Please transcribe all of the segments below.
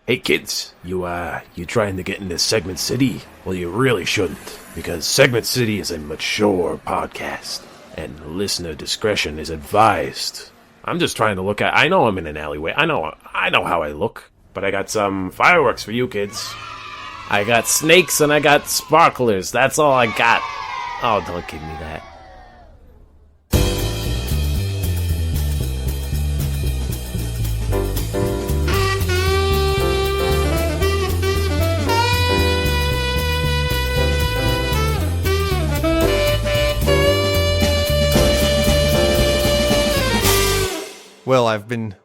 Hey kids, you trying to get into Segment City? Well, you really shouldn't, because Segment City is a mature podcast, and listener discretion is advised. I'm just trying to look at... I know I'm in an alleyway. I know how I look, but I got some fireworks for you kids. I got snakes and I got sparklers. That's all I got. Oh, don't give me that. Well, I've been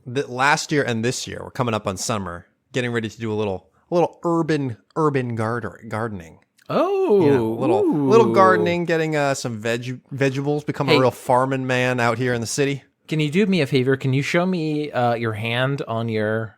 last year and this year. We're coming up on summer, getting ready to do a little urban gardening. Oh, little gardening, getting some vegetables, become a real farming man out here in the city. Can you do me a favor? Can you show me your hand on your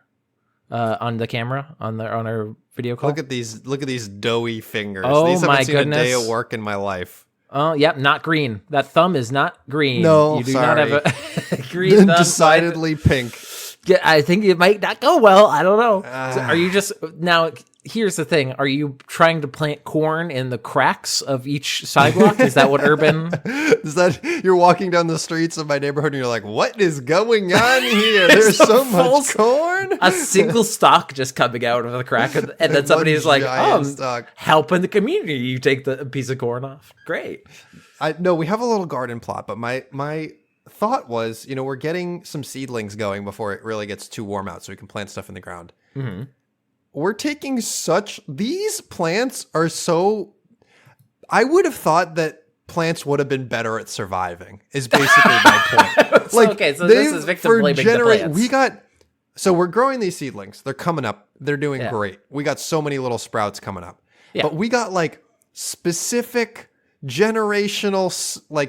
on the camera on our video call? Look at these doughy fingers. Oh, these my haven't seen goodness. a day of work in my life. Oh, yep, not green. That thumb is not green. No, you do sorry. not have a green thumb. Decidedly pink. Yeah, I think it might not go well. I don't know. So are you just now? Here's the thing: are you trying to plant corn in the cracks of each sidewalk? Is that what urban? Is that you're walking down the streets of my neighborhood and you're like, what is going on here? There's so much corn. A single stalk just coming out of the crack, and then somebody's like, "Oh, helping the community." You take the piece of corn off. Great. No, we have a little garden plot, but my thought was, we're getting some seedlings going before it really gets too warm out, so we can plant stuff in the ground. Mm-hmm. We're taking these plants are so. I would have thought that plants would have been better at surviving. Is basically my point. Okay, so this is victim blaming the plants. So we're growing these seedlings. They're coming up. They're doing great. We got so many little sprouts coming up. Yeah. But we got specific generational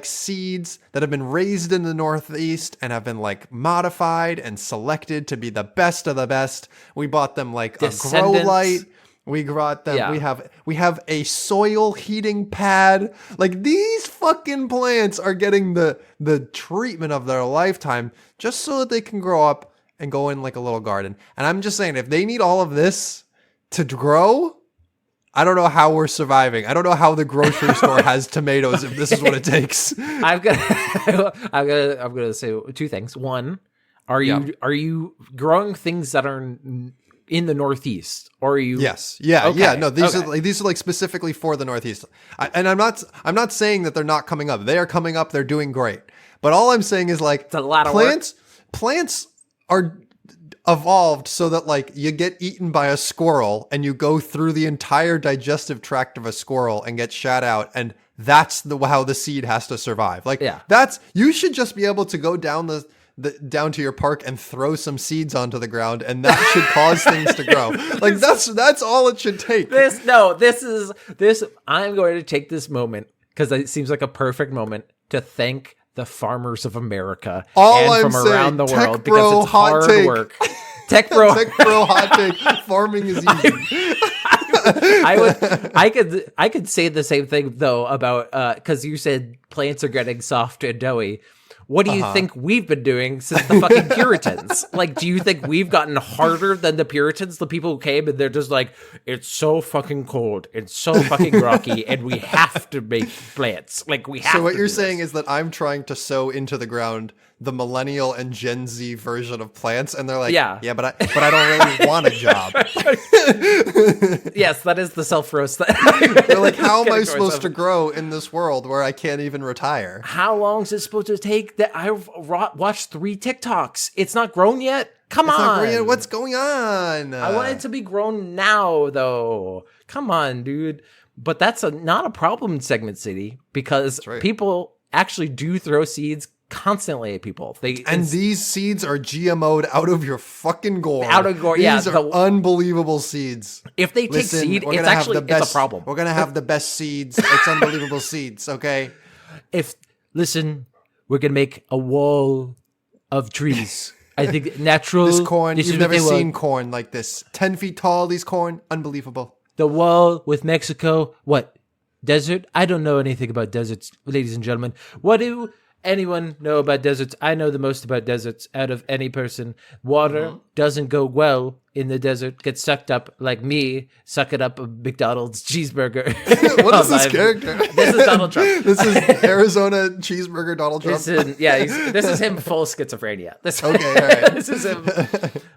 seeds that have been raised in the Northeast and have been modified and selected to be the best of the best. We bought them a grow light. We brought them. Yeah. We have a soil heating pad. These fucking plants are getting the treatment of their lifetime just so that they can grow up and go in a little garden. And I'm just saying, if they need all of this to grow, I don't know how we're surviving. I don't know how the grocery store has tomatoes if this is what it takes. I'm gonna say two things. One, are you growing things that are in the Northeast, or are you? Yes. Yeah. Okay. Yeah. No, these are specifically for the Northeast. And I'm not saying that they're not coming up. They are coming up. They're doing great. But all I'm saying is it's a lot of plants are evolved so that you get eaten by a squirrel and you go through the entire digestive tract of a squirrel and get shat out, and that's how the seed has to survive. You should just be able to go down down to your park and throw some seeds onto the ground, and that should cause things to grow. That's all it should take. I'm going to take this moment because it seems like a perfect moment to thank the farmers of America around the world, because it's hard work. Tech bro hot take. Farming is easy. I could say the same thing though about because you said plants are getting soft and doughy. What do you think we've been doing since the fucking Puritans? Do you think we've gotten harder than the Puritans? The people who came and they're just it's so fucking cold, it's so fucking rocky, and we have to make plants. So what you're saying is that I'm trying to sow into the ground the millennial and Gen Z version of plants, and they're but I don't really want a job. Yes, that is the self-roast. They're how am I supposed to grow in this world where I can't even retire? How long is it supposed to take? That I've watched 3 TikToks. It's not grown yet. Come on. What's going on? I want it to be grown now, though. Come on, dude. But that's not a problem in Segment City, because people actually do throw seeds constantly at people. These seeds are GMO'd out of your fucking gourd. These are unbelievable seeds. If they take seed, it's a problem. We're gonna have the best seeds. It's unbelievable seeds. Okay. We're gonna make a wall of trees. I think natural. This corn. You've never seen corn like this. 10 feet tall. These corn, unbelievable. The wall with Mexico. What? Desert? I don't know anything about deserts, ladies and gentlemen. What do anyone know about deserts? I know the most about deserts out of any person. Water doesn't go well in the desert. Gets sucked up like me, sucking up a McDonald's cheeseburger. What is this character? This is Donald Trump. This is Arizona cheeseburger Donald Trump. This is him full schizophrenia. Okay, all right. This is him.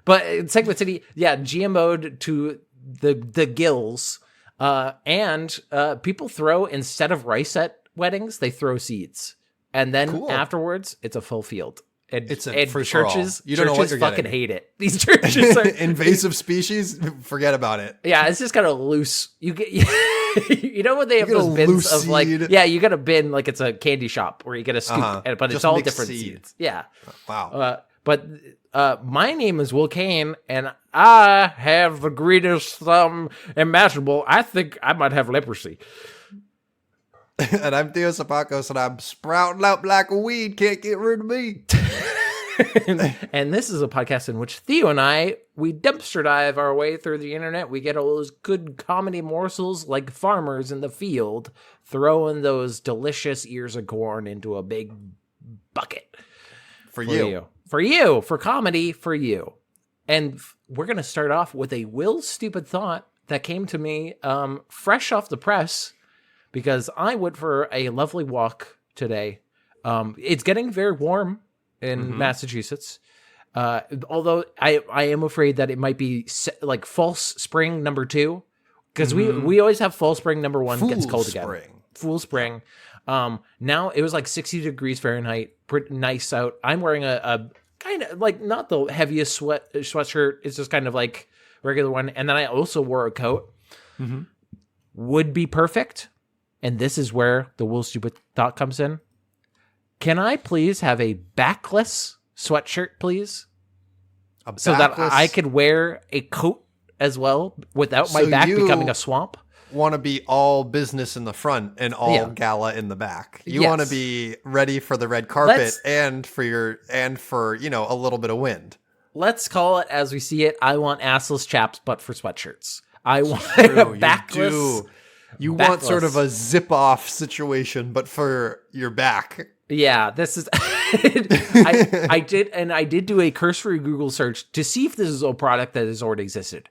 But in Segment City, GMO'd to the gills. And people throw, instead of rice at weddings, they throw seeds. And then afterwards, it's a full field. And churches, you don't know what you're fucking getting. hate it. These churches are invasive species. Forget about it. Yeah, it's just kind of loose. You get, you know when they have those bins of like, seed. yeah, you get a bin like it's a candy shop where you get a scoop, but Just it's all mixed different seed. seeds. Yeah. Wow. But my name is Will Kane, and I have the greatest thumb imaginable. I think I might have leprosy. And I'm Theo Sapakos, and I'm sprouting up like a weed. Can't get rid of me. And this is a podcast in which Theo and we dumpster dive our way through the internet. We get all those good comedy morsels like farmers in the field throwing those delicious ears of corn into a big bucket. For you. For comedy, for you. And we're going to start off with a Will Stupid Thought that came to me fresh off the press because I went for a lovely walk today. It's getting very warm in Massachusetts. Although I am afraid that it might be like false spring number 2 because we always have false spring number 1 gets cold again. Full spring. Now it was like 60 degrees Fahrenheit, pretty nice out. I'm wearing a kind of like not the heaviest sweatshirt. It's just kind of like regular one. And then I also wore a coat. Would be perfect. And this is where the Will Stupid Thought comes in. Can I please have a backless sweatshirt, please? So that I could wear a coat as well without my back becoming a swamp? Want to be all business in the front and all gala in the back. You want to be ready for the red carpet and for a little bit of wind. Let's call it as we see it. I want assless chaps, but for sweatshirts. I want a backless. You want sort of a zip off situation, but for your back. Yeah, this is. I did do a cursory Google search to see if this is a product that has already existed.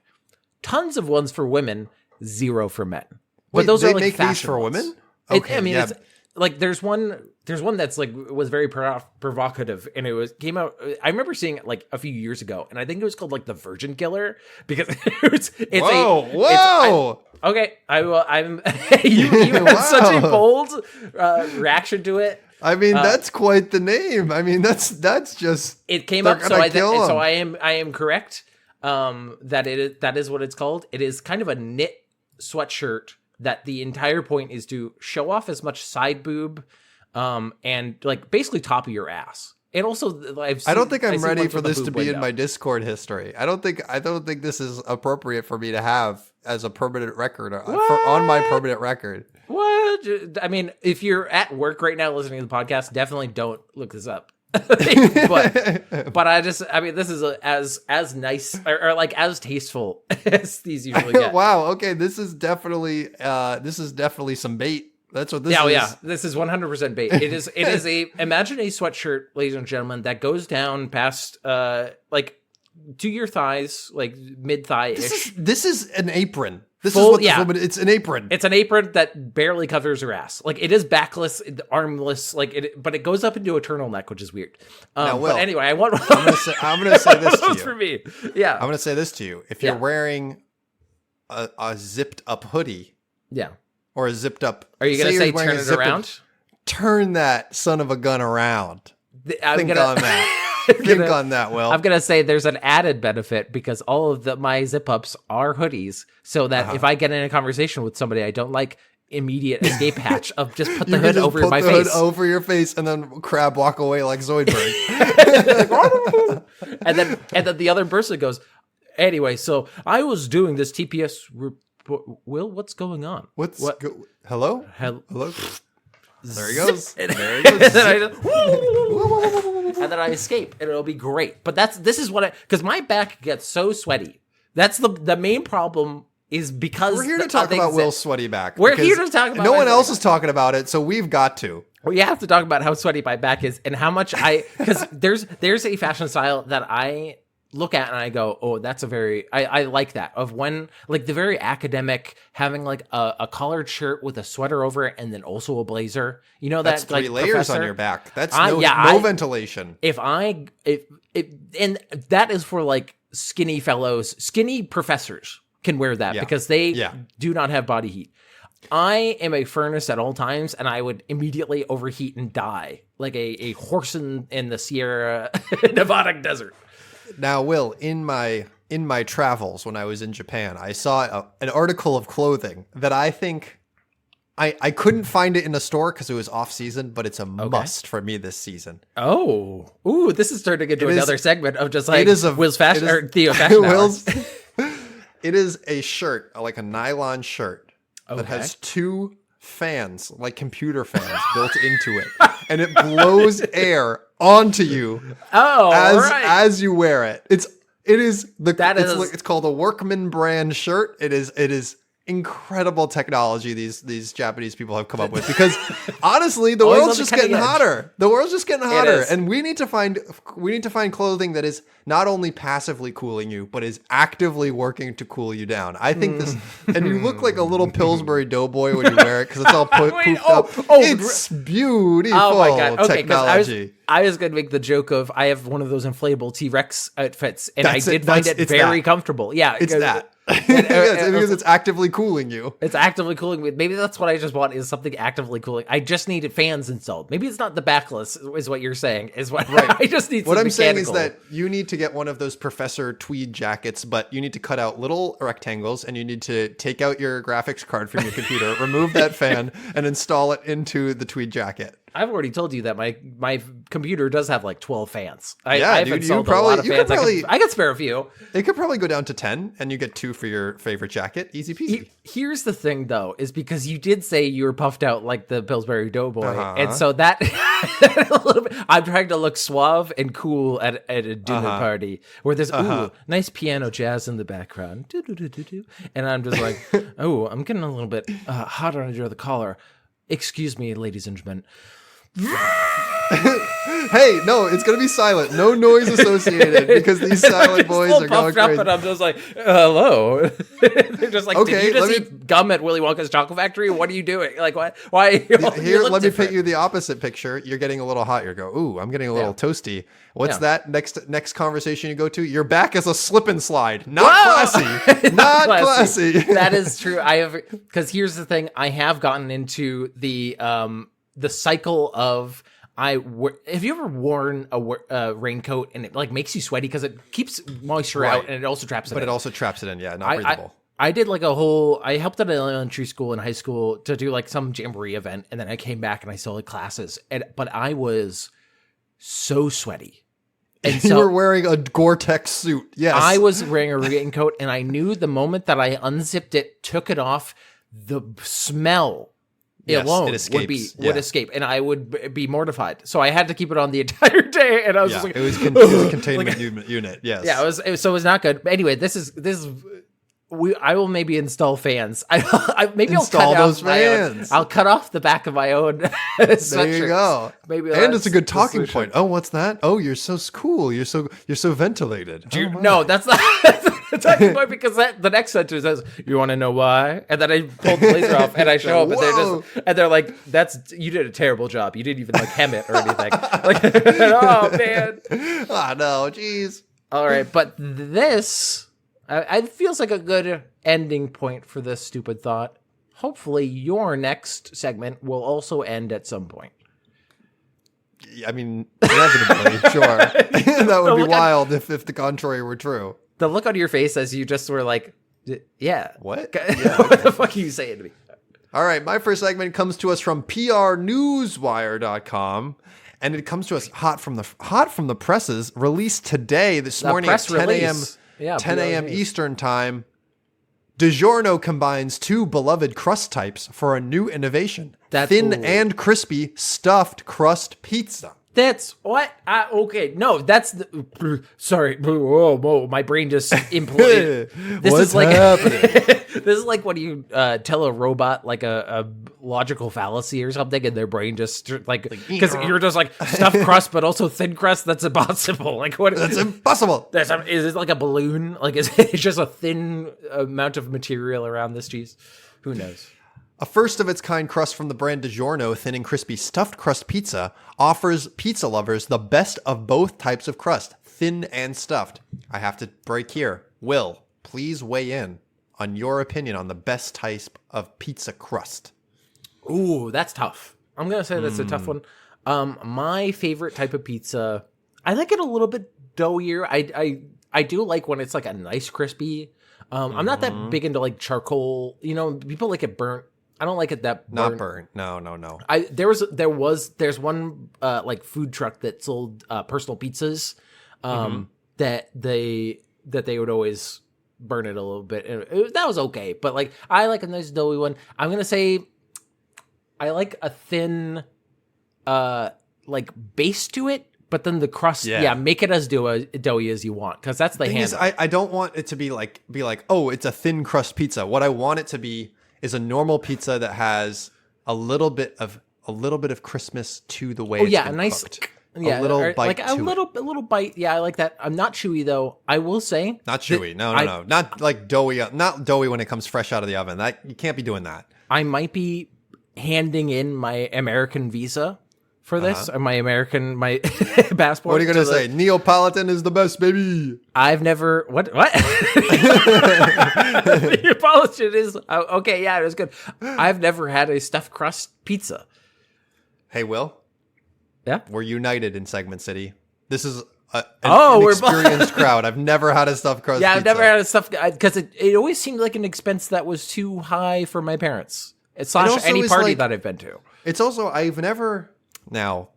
Tons of ones for women, 0 for men. But Wait, those they are like make fashion these for ones. women? Okay, it's like there's one that's like was very provocative, and it came out. I remember seeing it like a few years ago, and I think it was called like the Virgin Killer because Whoa! Okay, I will. I'm. You had such a bold reaction to it. I mean, that's quite the name. I mean, that's just. It came up, so I am correct. That is what it's called. It is kind of a knit sweatshirt that the entire point is to show off as much side boob, and like basically top of your ass. And also, I don't think I'm ready for this to be in my Discord history. I don't think this is appropriate for me to have as a permanent record on my permanent record. What? I mean, if you're at work right now listening to the podcast, definitely don't look this up. but this is as nice or like as tasteful as these usually get. Wow. Okay. This is definitely some bait. That's what this is. Yeah, this is 100% bait. It is imagine a sweatshirt, ladies and gentlemen, that goes down past like to your thighs, like mid thigh ish. This is an apron. It's an apron. It's an apron that barely covers her ass. Like it is backless, armless, but it goes up into a turtleneck, which is weird. But anyway, I'm gonna say this to you. For me. Yeah. I'm gonna say this to you. If you're wearing a zipped up hoodie, or a zipped up, are you gonna say turn it around? Turn that son of a gun around. Think on that. Think on that, Will. I'm gonna say there's an added benefit because all of my zip ups are hoodies, so that if I get in a conversation with somebody I don't like, immediate escape hatch of just put the hood over my face, over your face, and then crab walk away like Zoidberg. and then the other person goes, anyway. So I was doing this TPS report. Will, what's going on? Hello? Hello. There he goes. There he goes. And then I escape, and it'll be great. But this is what because my back gets so sweaty. That's the main problem is because we're here to talk about Will's sweaty back. We're here to talk about no one else is talking about it, so we've got to. We have to talk about how sweaty my back is and how much because there's a fashion style that I look at and I go, oh, that's I like that, of when like the very academic having like a collared shirt with a sweater over it and then also a blazer. You know, that's that 3 like, layers professor, on your back. That's no ventilation. And that is for like skinny fellows, skinny professors can wear that because they do not have body heat. I am a furnace at all times, and I would immediately overheat and die like a horse in the Sierra Nevada desert. Now, Will, in my travels when I was in Japan, I saw an article of clothing that I think I couldn't find it in a store because it was off season, but it's a must for me this season. Oh, ooh, this is turning into another segment of just like Will's fashion or Theo fashion. It is a shirt, like a nylon shirt that has 2 fans, like computer fans, built into it, and it blows air onto you as you wear it. It's called a Workman brand shirt. It is incredible technology these Japanese people have come up with, because honestly the world's just getting hotter. The world's just getting hotter, and we need to find clothing that is not only passively cooling you, but is actively working to cool you down. I think this, and you look like a little Pillsbury Doughboy when you wear it because it's all poofed up. It's beautiful. Oh my God. Okay, technology. I was going to make the joke of I have one of those inflatable T-Rex outfits, and I did find it very comfortable. Yeah, it's that. Because it's actively cooling you. It's actively cooling me. Maybe that's what I just want, is something actively cooling. I just needed fans installed. Maybe it's not the backless, is what you're saying. Is what right. I just need. What I'm mechanical. saying is that you need to get one of those Professor Tweed jackets, but you need to cut out little rectangles, and you need to take out your graphics card from your computer, remove that fan, and install it into the tweed jacket. I've already told you that my computer does have like 12 fans. I've installed a lot of fans. I could spare a few. It could probably go down to 10, and you get 2 for your favorite jacket. Easy peasy. Here's the thing, though, is because you did say you were puffed out like the Pillsbury Doughboy, and so that a little bit. I'm trying to look suave and cool at a dinner party where there's nice piano jazz in the background, and I'm just like, oh, I'm getting a little bit hot under the collar. Excuse me, ladies and gentlemen. Hey, no, it's gonna be silent. No noise associated, because these silent boys are going crazy. Up and I'm just like, hello. They're just like, okay, did you just eat gum at Willy Wonka's Chocolate Factory? What are you doing? Like, what? Why? Here, let me paint you the opposite picture. You're getting a little hot. You go, ooh, I'm getting a little toasty. What's that? Next conversation you go to, your back is a slip and slide. Not classy. Not classy. That is true. Because here's the thing. I have gotten into the cycle of have you ever worn a raincoat and it like makes you sweaty because it keeps moisture out and it also traps it in. But it also traps it in, not breathable. I did like I helped at an elementary school and high school to do like some jamboree event, and then I came back and I still had classes, but I was so sweaty. And you were wearing a Gore-Tex suit. Yes. I was wearing a raincoat, and I knew the moment that I unzipped it, took it off, the smell alone would escape, and I would be mortified. So I had to keep it on the entire day, and I was just like, it was a containment unit. Yes. Yeah, it was not good. But anyway, this is I will maybe install fans. I'll cut those fans. I'll cut off the back of my own sweatshirt. There you go. Maybe, and it's a good talking point. Oh, what's that? Oh, you're so cool. You're so ventilated. No, that's not the talking point, because the next sentence says, "You want to know why?" And then I pull the blazer off and I show up, and they're like, you did a terrible job. You didn't even like hem it or anything. Like, oh man. Oh no, jeez. All right, but this. It feels like a good ending point for this stupid thought. Hopefully, your next segment will also end at some point. I mean, inevitably, sure. That would be wild if the contrary were true. The look on your face as you just were like, yeah. What? Yeah, what the fuck are you saying to me? All right, my first segment comes to us from prnewswire.com. And it comes to us hot from the presses, released today, this morning at 10 a.m. 10 a.m. Eastern Time. DiGiorno combines 2 beloved crust types for a new innovation. Thin and crispy stuffed crust pizza. That's what? Okay, no, that's the. Sorry, whoa, my brain just imploded. What's happening? This is like when you tell a robot like a logical fallacy or something, and their brain just like because you're just like stuffed crust, but also thin crust. That's impossible. Like what? That's impossible. Is it like a balloon? Like is it just a thin amount of material around this cheese? Who knows? A first-of-its-kind crust from the brand DiGiorno Thin and Crispy Stuffed Crust Pizza offers pizza lovers the best of both types of crust, thin and stuffed. I have to break here. Will, please weigh in on your opinion on the best type of pizza crust. Ooh, that's tough. I'm going to say that's a tough one. My favorite type of pizza, I like it a little bit doughier. I do like when it's like a nice crispy. I'm not that big into like charcoal. You know, people like it burnt. I don't like it that burnt. Not burnt. No. There's one like food truck that sold personal pizzas that they would always burn it a little bit. And that was okay, but like I like a nice doughy one. I'm gonna say I like a thin like base to it, but then the crust, make it as doughy as you want, because that's the hand. I don't want it to be like, oh, it's a thin crust pizza. What I want it to be is a normal pizza that has a little bit of crispness to the way it's been a nice cooked. Yeah, a little bite like a little bite. Yeah, I like that. I'm not chewy though. I will say not chewy. No, not like doughy. Not doughy when it comes fresh out of the oven. That you can't be doing that. I might be handing in my American visa for this, or my passport. What are you gonna say? Neapolitan is the best, baby. I've never what Neapolitan is okay. Yeah, it was good. I've never had a stuffed crust pizza. Hey, Will. Yeah, we're united in Segment City. This is an we're experienced crowd. I've never had a stuffed crust. Yeah, pizza. I've never had a stuffed because it always seemed like an expense that was too high for my parents. It's any party that I've been to. It's also I've never. Now,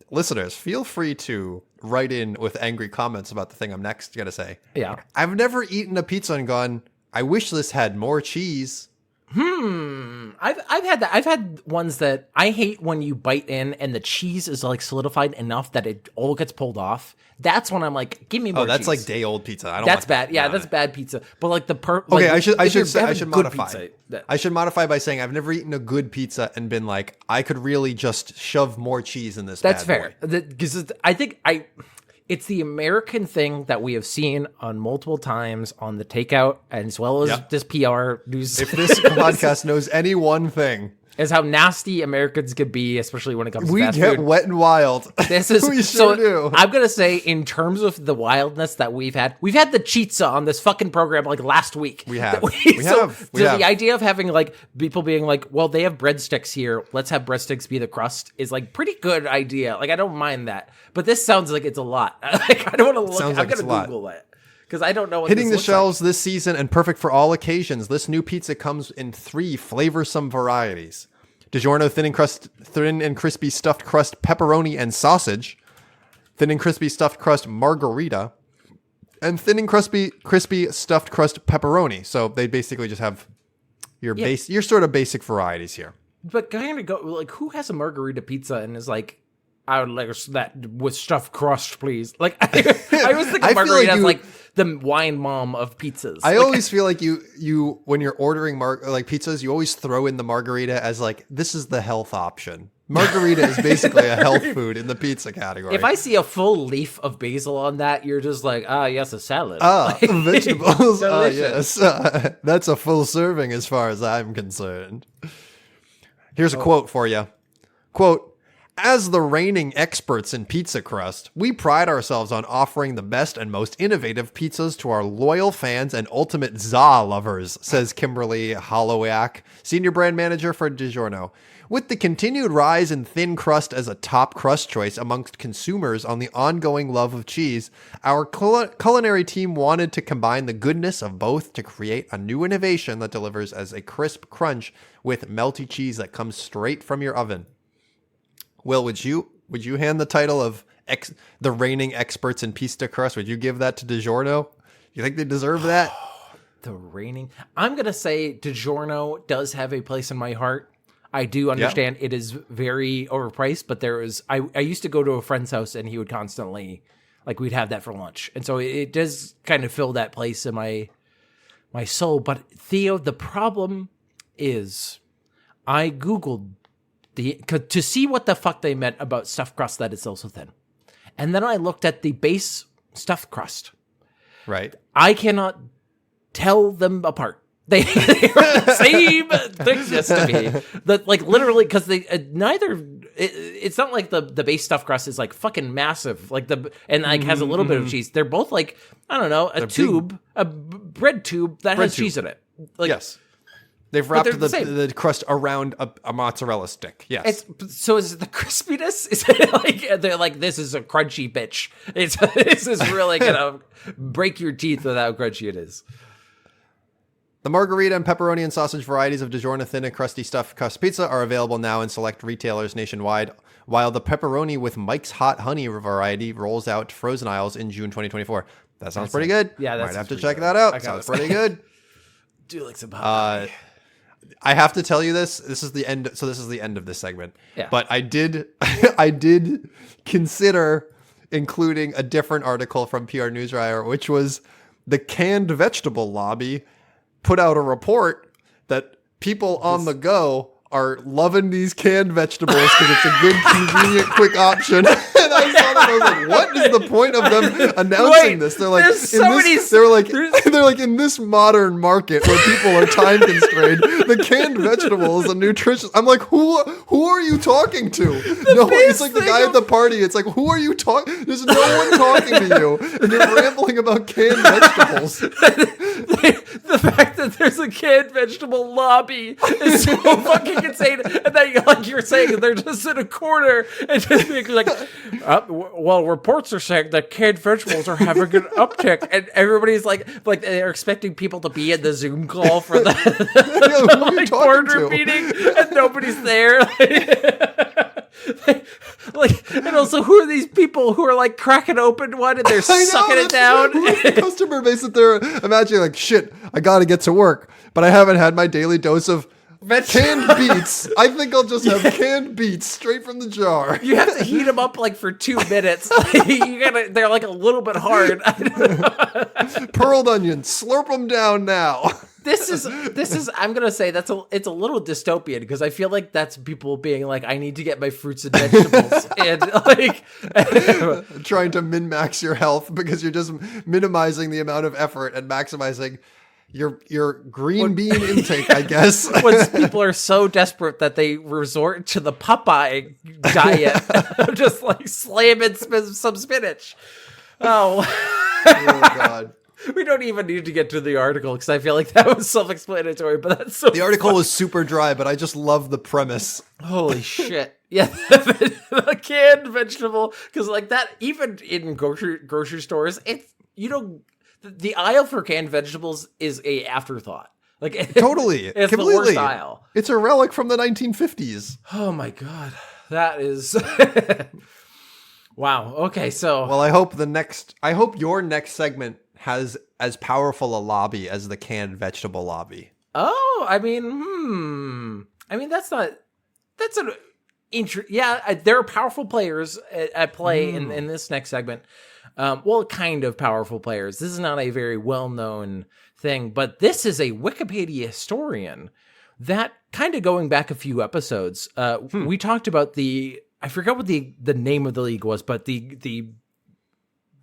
listeners, feel free to write in with angry comments about the thing I'm next going to say. Yeah. I've never eaten a pizza and gone, I wish this had more cheese. I've had that. I've had ones that I hate when you bite in and the cheese is like solidified enough that it all gets pulled off. That's when I'm like, give me more cheese. Oh, that's like day old pizza. I don't That's bad. Yeah, that's bad pizza. But like okay, I should modify. Pizza, I should modify by saying I've never eaten a good pizza and been like, I could really just shove more cheese in this. That's fair. Because I think it's the American thing that we have seen on multiple times on the takeout as well as this PR news. If this podcast knows any one thing, is how nasty Americans can be, especially when it comes to fast food. We get wet and wild. This is we sure do. I'm gonna say, in terms of the wildness that we've had the chizza on this fucking program like last week. We have. The idea of having like people being like, well, they have breadsticks here, let's have breadsticks be the crust, is like pretty good idea. Like I don't mind that, but this sounds like it's a lot. Like I don't want to look. Sounds I'm like gonna Google it. Because I don't know what hitting the looks shelves like. This season and perfect for all occasions. This new pizza comes in 3 flavorsome varieties: DiGiorno thin and crispy stuffed crust pepperoni and sausage, thin and crispy stuffed crust margarita, and thin and crispy stuffed crust pepperoni. So they basically just have your sort of basic varieties here. But kind of go like, who has a margarita pizza and is like, I would like that with stuffed crust, please. Like I always think of margarita as like the wine mom of pizzas. I always feel like you when you're ordering pizzas, you always throw in the margarita as like, this is the health option. Margarita is basically a health food in the pizza category. If I see a full leaf of basil on that, you're just like, yes, a salad. Vegetables. Yes. That's a full serving as far as I'm concerned. Here's a quote for you. Quote, as the reigning experts in pizza crust, we pride ourselves on offering the best and most innovative pizzas to our loyal fans and ultimate za lovers, says Kimberly Hollowiak, senior brand manager for DiGiorno. With the continued rise in thin crust as a top crust choice amongst consumers on the ongoing love of cheese, our culinary team wanted to combine the goodness of both to create a new innovation that delivers as a crisp crunch with melty cheese that comes straight from your oven. Will, would you hand the title of the reigning experts in pizza crust? Would you give that to DiGiorno? You think they deserve that? I'm gonna say DiGiorno does have a place in my heart. I do understand it is very overpriced, but I used to go to a friend's house and he would constantly, like, we'd have that for lunch. And so it does kind of fill that place in my soul. But Theo, the problem is I Googled to see what the fuck they meant about stuffed crust that is also thin. And then I looked at the base stuffed crust. Right. I cannot tell them apart. They are the same thickness to me. That, like, literally, because they neither. It's not like the base stuffed crust is like fucking massive, like has a little bit of cheese. They're both like, I don't know, a bread tube that has cheese in it. Like, yes. They've wrapped the crust around a mozzarella stick. Yes. So is it the crispiness? Is it like they're like, this is a crunchy bitch? This is really gonna break your teeth with how crunchy it is. The margarita and pepperoni and sausage varieties of DiGiorno thin and crusty stuffed crust pizza are available now in select retailers nationwide, while the pepperoni with Mike's Hot Honey variety rolls out to frozen aisles in June 2024. That sounds pretty good. Yeah, might have to check that out. Sounds pretty good. Do like some hot honey. I have to tell you this. This is the end. So this is the end of this segment. Yeah. But I did consider including a different article from PR Newswire, which was the canned vegetable lobby put out a report that people on the go are loving these canned vegetables because it's a good, convenient, quick option. And I saw that, I was like, what is the point of them announcing this? They're like, they're like, in this modern market where people are time constrained, the canned vegetable is a nutritious. I'm like, who are you talking to? It's like the guy at the party. It's like, who are you talking? There's no one talking to you, and you're rambling about canned vegetables. The fact that there's a canned vegetable lobby is so fucking insane. And then, like you're saying, they're just in a corner and just being like, well, reports are saying that canned vegetables are having an uptick, and everybody's like they're expecting people to be in the Zoom call for the boardroom meeting, and nobody's there. And also, who are these people who are like cracking open one and they're sucking it down? Who's the customer base that they're imagining? Like, shit, I gotta get to work, but I haven't had my daily dose of canned beets. I think I'll just have canned beets straight from the jar. You have to heat them up like for 2 minutes. They're like a little bit hard. Pearled onions, slurp them down now. This is I'm gonna say it's a little dystopian because I feel like that's people being like, I need to get my fruits and vegetables and like trying to min-max your health because you're just minimizing the amount of effort and maximizing your green bean intake, I guess. When people are so desperate that they resort to the Popeye diet, just like slamming some spinach. Oh God. We don't even need to get to the article because I feel like that was self-explanatory, but that's so The article was super dry, but I just love the premise. Holy shit. Yeah, the canned vegetable, because like that, even in grocery stores, it's, the aisle for canned vegetables is a afterthought. Like totally. It's completely. the worst aisle. It's a relic from the 1950s. Oh my God. That is... Wow. Okay, so... Well, I hope your next segment has as powerful a lobby as the canned vegetable lobby. Oh, I mean, that's an yeah, there are powerful players at play in this next segment. Well, kind of powerful players. This is not a very well-known thing, but this is a Wikipedia historian that, kind of going back a few episodes, we talked about I forgot what the name of the league was, but the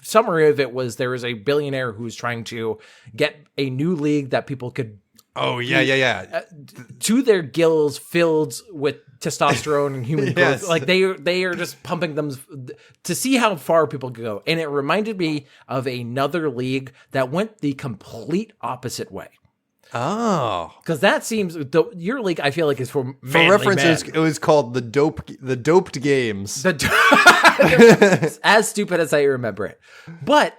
summary of it was there was a billionaire who was trying to get a new league that people could to their gills filled with testosterone and human growth. Like they are just pumping them to see how far people could go. And it reminded me of another league that went the complete opposite way. Oh, because that seems your league, I feel like, is for references. It was called the Doped Games. As stupid as I remember it, but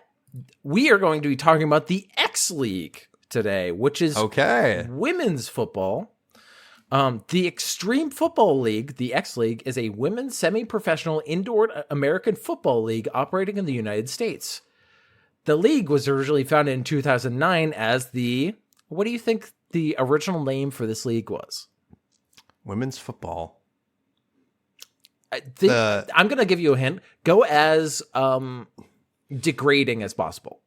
we are going to be talking about the X League today, which is women's football. The Extreme Football League, the X League, is a women's semi-professional indoor American football league operating in the United States. The league was originally founded in 2009 as the... What do you think the original name for this league was? Women's football. I think I'm going to give you a hint. Go as degrading as possible.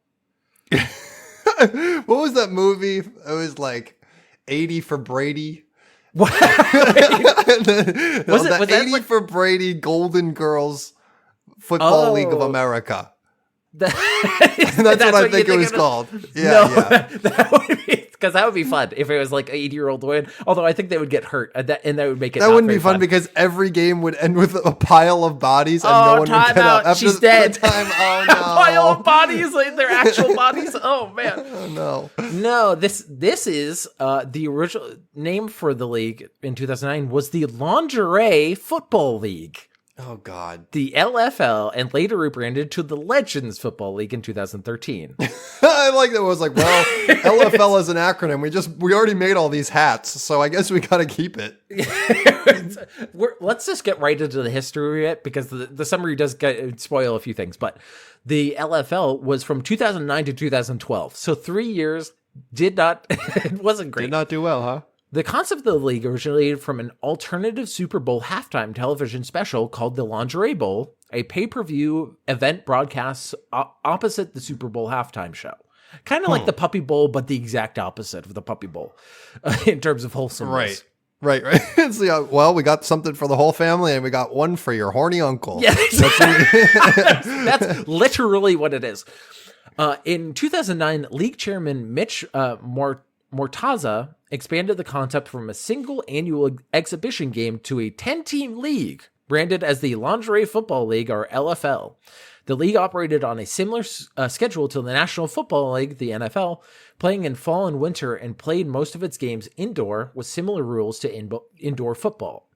What was that movie? It was like 80 for Brady. What? was that 80 like... for Brady Golden Girls Football League of America. That's what I think it was called. Yeah, yeah. That would be, because that would be fun if it was like an 80-year-old win. Although I think they would get hurt, and that would make it. That wouldn't be fun because every game would end with a pile of bodies, and no one would get up. After She's dead. Time, oh no! A pile of bodies, like their actual bodies. Oh man! Oh no! No, this is the original name for the league in 2009 was the Lingerie Football League. Oh, God. The LFL, and later rebranded to the Legends Football League in 2013. I like that. It was like, well, LFL is an acronym. We already made all these hats, so I guess we got to keep it. Let's just get right into the history of it, because the summary does spoil a few things. But the LFL was from 2009 to 2012. So 3 years it wasn't great. Did not do well, huh? The concept of the league originated from an alternative Super Bowl halftime television special called the Lingerie Bowl, a pay-per-view event broadcast opposite the Super Bowl halftime show. Kind of like the Puppy Bowl, but the exact opposite of the Puppy Bowl in terms of wholesomeness. Right. So, well, we got something for the whole family, and we got one for your horny uncle. Yeah, that's literally what it is. In 2009, league chairman Mitch Mortaza expanded the concept from a single annual exhibition game to a 10-team league, branded as the Lingerie Football League, or LFL. The league operated on a similar schedule to the National Football League, the NFL, playing in fall and winter, and played most of its games indoor with similar rules to indoor football.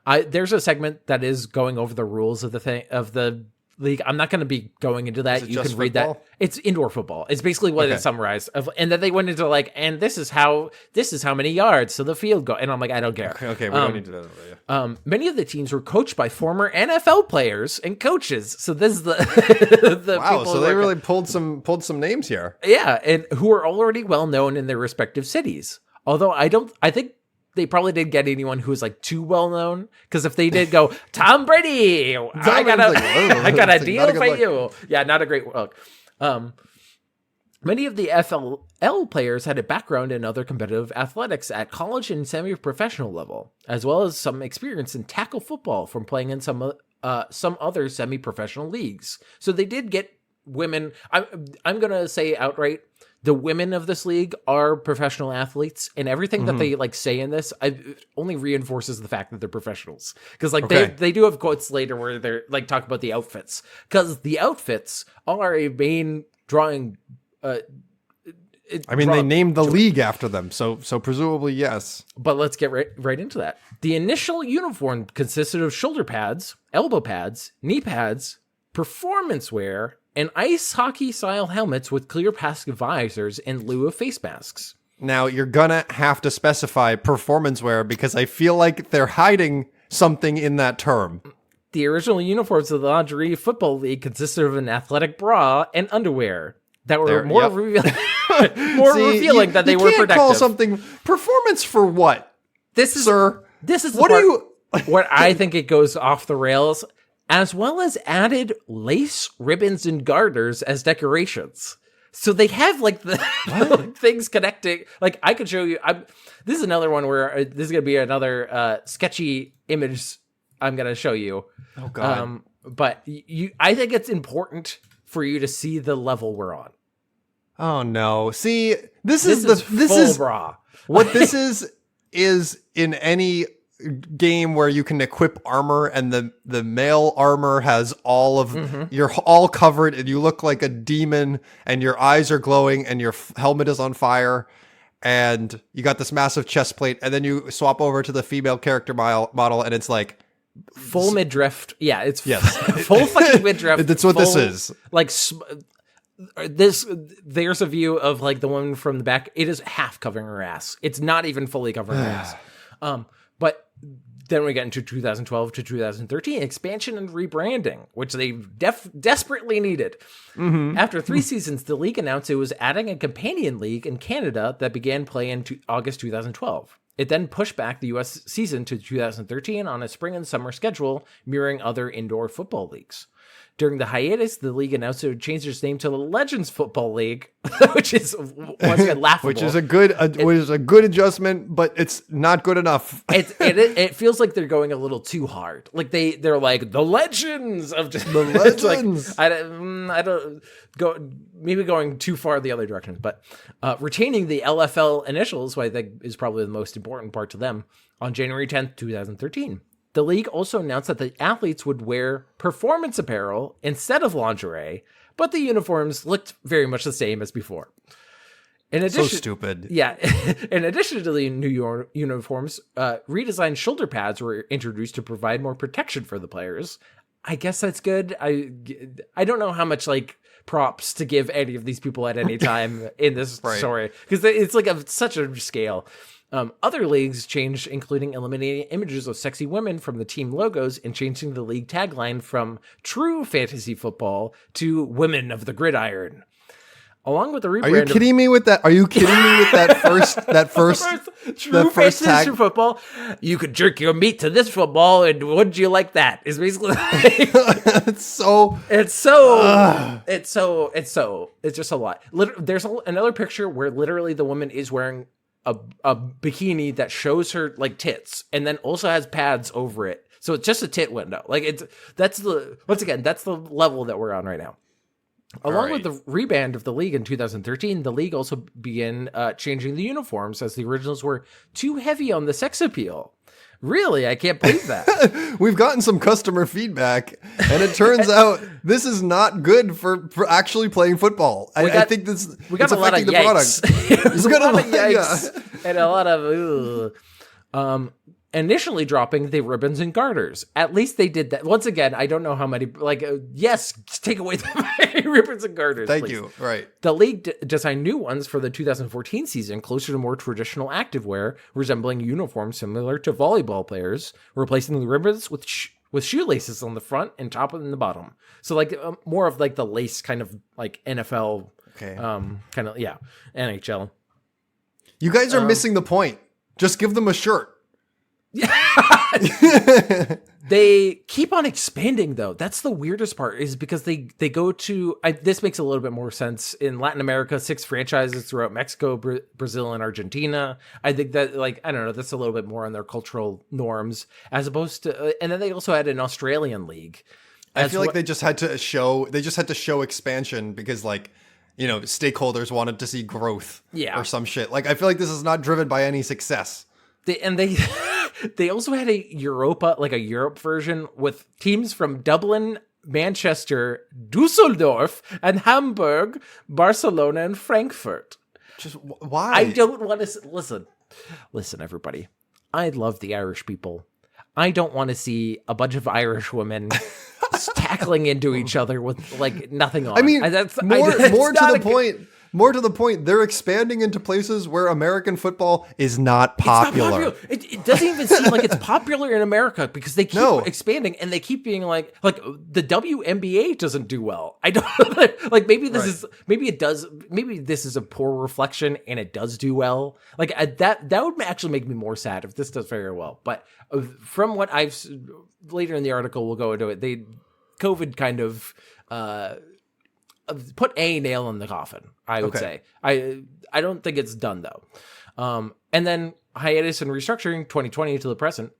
There's a segment that is going over the rules of the league. I'm not going to be going into that. You can read that. It's indoor football. It's basically what it summarized. And then they went into and this is how many yards to the field go. And I'm like, I don't care. Okay, we don't need to know that. Many of the teams were coached by former NFL players and coaches. So this is the wow. So they really pulled some names here. Yeah, and who are already well known in their respective cities. Although I think they probably didn't get anyone who was like too well known, because if they did go Tom Brady, I got a deal for you. Yeah, not a great look. Many of the FLL players had a background in other competitive athletics at college and semi-professional level, as well as some experience in tackle football from playing in some other semi-professional leagues. So they did get women. I'm gonna say outright, the women of this league are professional athletes, and everything that they say in this only reinforces the fact that they're professionals. Because they do have quotes later where they're talk about the outfits, because the outfits are a main drawing. They named the league after them, so presumably yes. But let's get right into that. The initial uniform consisted of shoulder pads, elbow pads, knee pads, performance wear, and ice hockey-style helmets with clear plastic visors in lieu of face masks. Now, you're gonna have to specify performance wear, because I feel like they're hiding something in that term. The original uniforms of the Lingerie Football League consisted of an athletic bra and underwear that were more revealing that they were protective. You can't call something performance for what? This is what I think it goes off the rails, as well as added lace, ribbons, and garters as decorations. So they have the things connecting. I could show you. This is another one where this is going to be another sketchy image I'm going to show you. Oh God! But I think it's important for you to see the level we're on. Oh no! See, this is bra. What this is in any game where you can equip armor, and the male armor has all of you're all covered, and you look like a demon, and your eyes are glowing, and your helmet is on fire, and you got this massive chest plate, and then you swap over to the female character model, and it's like full midriff. Yeah, it's full fucking midriff. That's what this is. There's a view of the one from the back. It is half covering her ass. It's not even fully covering her ass. But then we get into 2012 to 2013 expansion and rebranding, which they desperately needed. After 3 seasons, the league announced it was adding a companion league in Canada that began play in August 2012. It then pushed back the U.S. season to 2013 on a spring and summer schedule, mirroring other indoor football leagues. During the hiatus, the league announced it would change its name to the Legends Football League, which is once again laughable. Which is a good adjustment, but it's not good enough. It feels like they're going a little too hard. Like they're like the Legends of just the Legends. Like, I don't go maybe going too far the other direction, but retaining the LFL initials, what I think is probably the most important part to them, on January 10th, 2013. The league also announced that the athletes would wear performance apparel instead of lingerie, but the uniforms looked very much the same as before. In addition, so stupid. Yeah. In addition to the new uniforms, redesigned shoulder pads were introduced to provide more protection for the players. I guess that's good. I don't know how much like props to give any of these people at any time in this story, because it's like such a scale. Other leagues changed, including eliminating images of sexy women from the team logos and changing the league tagline from True Fantasy Football to Women of the Gridiron. Along with the rebrand, are you kidding me with that? Are you kidding me with that first True Fantasy Football? You could jerk your meat to this football, and wouldn't you like that? Is basically it's just a lot. There's another picture where literally the woman is wearing a bikini that shows her like tits and then also has pads over it. So it's just a tit window. Like that's the level that we're on right now. Along with the reband of the league in 2013, the league also began changing the uniforms as the originals were too heavy on the sex appeal. Really? I can't believe that. We've gotten some customer feedback, and it turns out this is not good for actually playing football. I think we got a lot of yikes. We got a lot of yikes. And a lot of initially dropping the ribbons and garters. At least they did that. Once again, I don't know how many, yes, take away the ribbons and garters, Thank please. you. Right. The league designed new ones for the 2014 season, closer to more traditional activewear, resembling uniforms similar to volleyball players, replacing the ribbons with shoelaces on the front and top and the bottom. So more of the lace kind of like NFL, kind of, NHL. You guys are missing the point. Just give them a shirt. They keep on expanding, though. That's the weirdest part, is because they go to this makes a little bit more sense in Latin America. 6 franchises throughout Mexico, Brazil, and Argentina. I think that I don't know, that's a little bit more on their cultural norms, as opposed to and then they also had an Australian league. I feel like they just had to show expansion because stakeholders wanted to see growth or some shit. I feel like this is not driven by any success. They also had a Europa, a Europe version with teams from Dublin, Manchester, Dusseldorf, and Hamburg, Barcelona, and Frankfurt. Just why? I don't want to listen, everybody. I love the Irish people. I don't want to see a bunch of Irish women tackling into each other with nothing on. I mean, more to the point, they're expanding into places where American football is not popular. It doesn't even seem like it's popular in America because they keep expanding and they keep being like the WNBA doesn't do well. I don't maybe this is a poor reflection and it does do well. That would actually make me more sad if this does very well. But from what I've later in the article, we'll go into it. COVID kind of put a nail in the coffin, I would say. I don't think it's done, though. And then hiatus and restructuring 2020 to the present.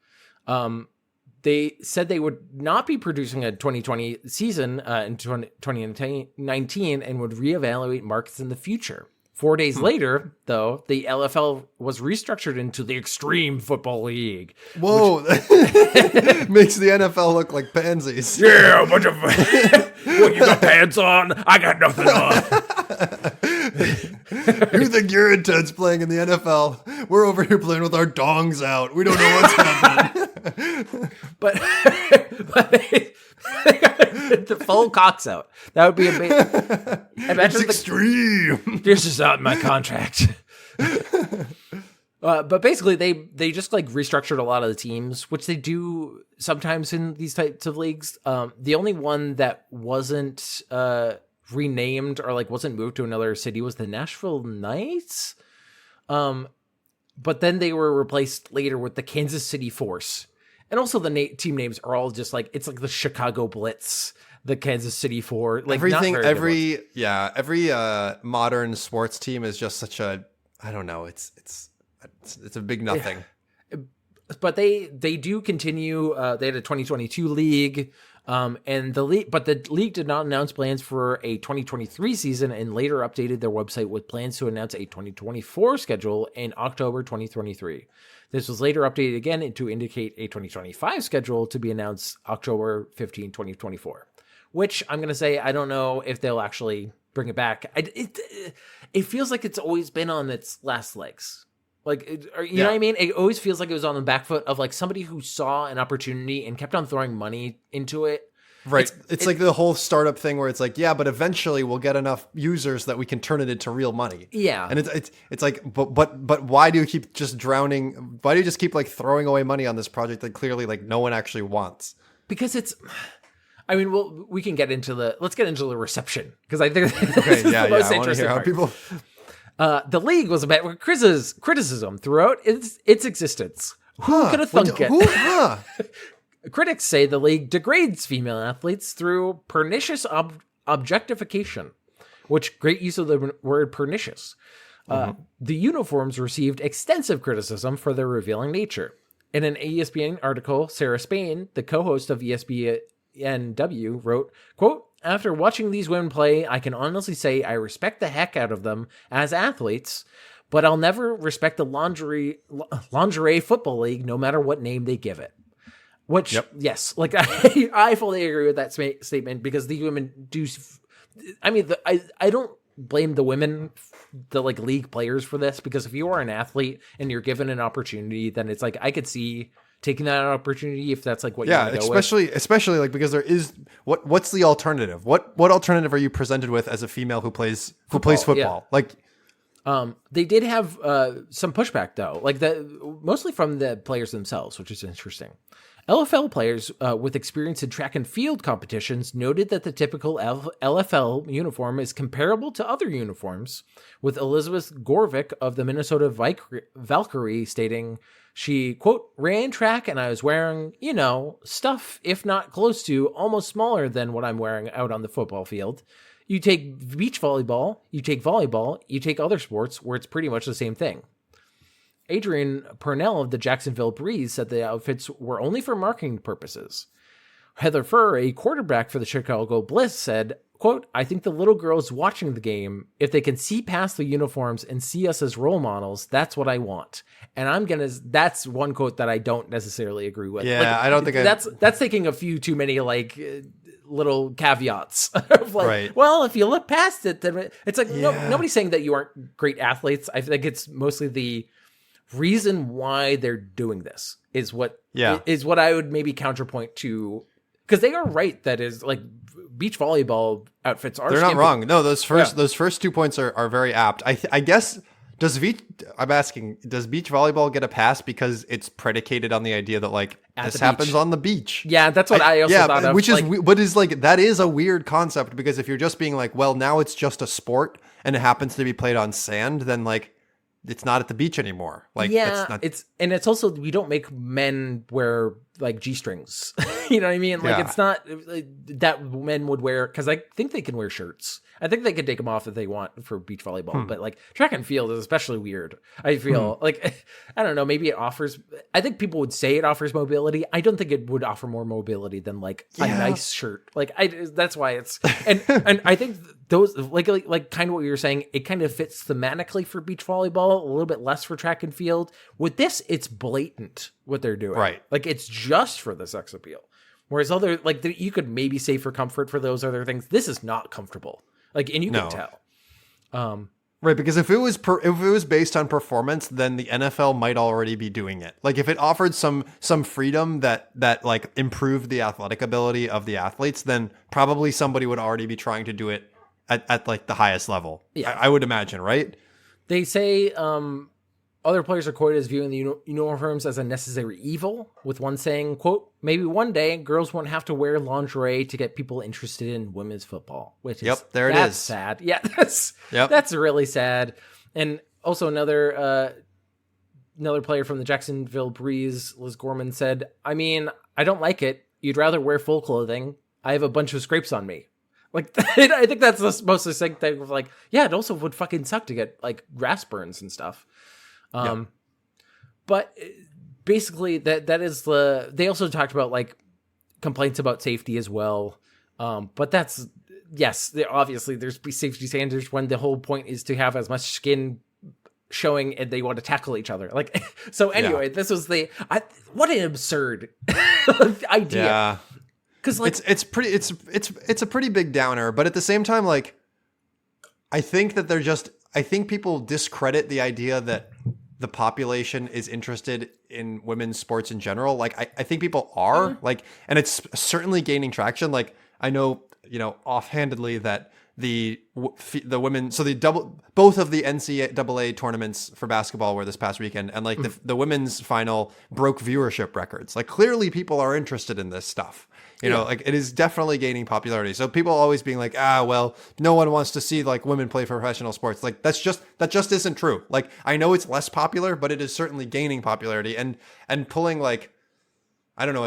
They said they would not be producing a 2020 season in 2019 and would reevaluate markets in the future. 4 days later, though, the LFL was restructured into the Extreme Football League. Whoa. Makes the NFL look like pansies. Yeah, a bunch of... What, you got pants on? I got nothing on. You think you're intense playing in the NFL? We're over here playing with our dongs out. We don't know what's happening. but the full cocks out. That would be amazing. It's extreme. This is not in my contract. But basically, they just restructured a lot of the teams, which they do sometimes in these types of leagues. The only one that wasn't renamed or wasn't moved to another city was the Nashville Knights. but then they were replaced later with the Kansas City Force. And also the team names are all just like, it's like the Chicago Blitz, the Kansas City Force. Like every modern sports team is just such a, I don't know. It's a big nothing. Yeah. But they do continue. They had a 2022 league. And the league did not announce plans for a 2023 season and later updated their website with plans to announce a 2024 schedule in October 2023. This was later updated again to indicate a 2025 schedule to be announced October 15, 2024, which I'm going to say, I don't know if they'll actually bring it back. It feels like it's always been on its last legs. Like, you know what I mean? It always feels like it was on the back foot of like somebody who saw an opportunity and kept on throwing money into it. Right. It's like the whole startup thing where it's like, yeah, but eventually we'll get enough users that we can turn it into real money. Yeah. And it's like, but why do you keep just drowning? Why do you just keep like throwing away money on this project that clearly like no one actually wants? Because I mean, we can let's get into the reception, because I think this is the most interesting part. People... the league was met with criticism throughout its existence. Who could have thunk it? Critics say the league degrades female athletes through pernicious objectification, which great use of the word pernicious. The uniforms received extensive criticism for their revealing nature. In an ESPN article, Sarah Spain, the co-host of ESPNW, wrote, quote, "After watching these women play, I can honestly say I respect the heck out of them as athletes, but I'll never respect the lingerie football league, no matter what name they give it." Which, yes, like I fully agree with that statement, because the women do. I mean, I don't blame the women, the like league players, for this, because if you are an athlete and you're given an opportunity, then it's like I could see taking that opportunity if that's like what you want to go with. Especially like because there is what's the alternative? What alternative are you presented with as a female who plays football? Yeah. Like, they did have some pushback though, like mostly from the players themselves, which is interesting. LFL players with experience in track and field competitions noted that the typical LFL uniform is comparable to other uniforms, with Elizabeth Gorvick of the Minnesota Valkyrie stating she, quote, "ran track and I was wearing, stuff, if not close to, almost smaller than what I'm wearing out on the football field. You take beach volleyball, you take volleyball, you take other sports where it's pretty much the same thing." Adrian Purnell of the Jacksonville Breeze said the outfits were only for marketing purposes. Heather Furr, a quarterback for the Chicago Blitz, said, quote, "I think the little girls watching the game, if they can see past the uniforms and see us as role models, that's what I want." And that's one quote that I don't necessarily agree with. Yeah, I don't think that's taking a few too many little caveats of right. Well, if you look past it, then it's like nobody's saying that you aren't great athletes. I think it's mostly the reason why they're doing this is what I would maybe counterpoint to, because they are right. That is like beach volleyball outfits are. They're not wrong. No, those first 2 points are very apt. I guess does beach volleyball get a pass because it's predicated on the idea that like this happens on the beach? Yeah, that's what I also thought of. Which is what is like that is a weird concept, because if you're just being like, well, now it's just a sport and it happens to be played on sand, then like it's not at the beach anymore. Like, it's also, we don't make men wear like G-strings. You know what I mean? Like, it's not that men would wear, because I think they can wear shirts. I think they can take them off if they want for beach volleyball, but like track and field is especially weird. I feel like, I don't know, maybe it offers, I think people would say it offers mobility. I don't think it would offer more mobility than like a nice shirt. Like that's why it's, and I think those like kind of what you were saying, it kind of fits thematically for beach volleyball, a little bit less for track and field. With this, it's blatant what they're doing. Right. Like it's just for the sex appeal. Whereas other, like you could maybe say for comfort for those other things, this is not comfortable. Like, and you can tell. Right, because if it was based on performance, then the NFL might already be doing it. Like if it offered some freedom that like improved the athletic ability of the athletes, then probably somebody would already be trying to do it at like the highest level. Yeah, I would imagine, right? They say other players are quoted as viewing the uniforms as a necessary evil, with one saying, quote, "Maybe one day girls won't have to wear lingerie to get people interested in women's football," which is, that's sad. Yeah, that's really sad. And also another another player from the Jacksonville Breeze, Liz Gorman, said, I mean, I don't like it. You'd rather wear full clothing. I have a bunch of scrapes on me. Like, I think that's the most succinct thing of like, yeah, it also would fucking suck to get like grass burns and stuff. But basically that is they also talked about like complaints about safety as well. But that's, yes, obviously there's safety standards when the whole point is to have as much skin showing and they want to tackle each other. Like, so anyway, this was what an absurd idea. Yeah. Cause like, it's a pretty big downer, but at the same time, like, I think people discredit the idea that the population is interested in women's sports in general. Like, I think people are like, and it's certainly gaining traction. Like, I know, offhandedly that the women, so both of the NCAA tournaments for basketball were this past weekend, and like the women's final broke viewership records. Like, clearly people are interested in this stuff. Like, it is definitely gaining popularity. So people always being like, well, no one wants to see like women play for professional sports. Like, that just isn't true. Like, I know it's less popular, but it is certainly gaining popularity and pulling like, I don't know,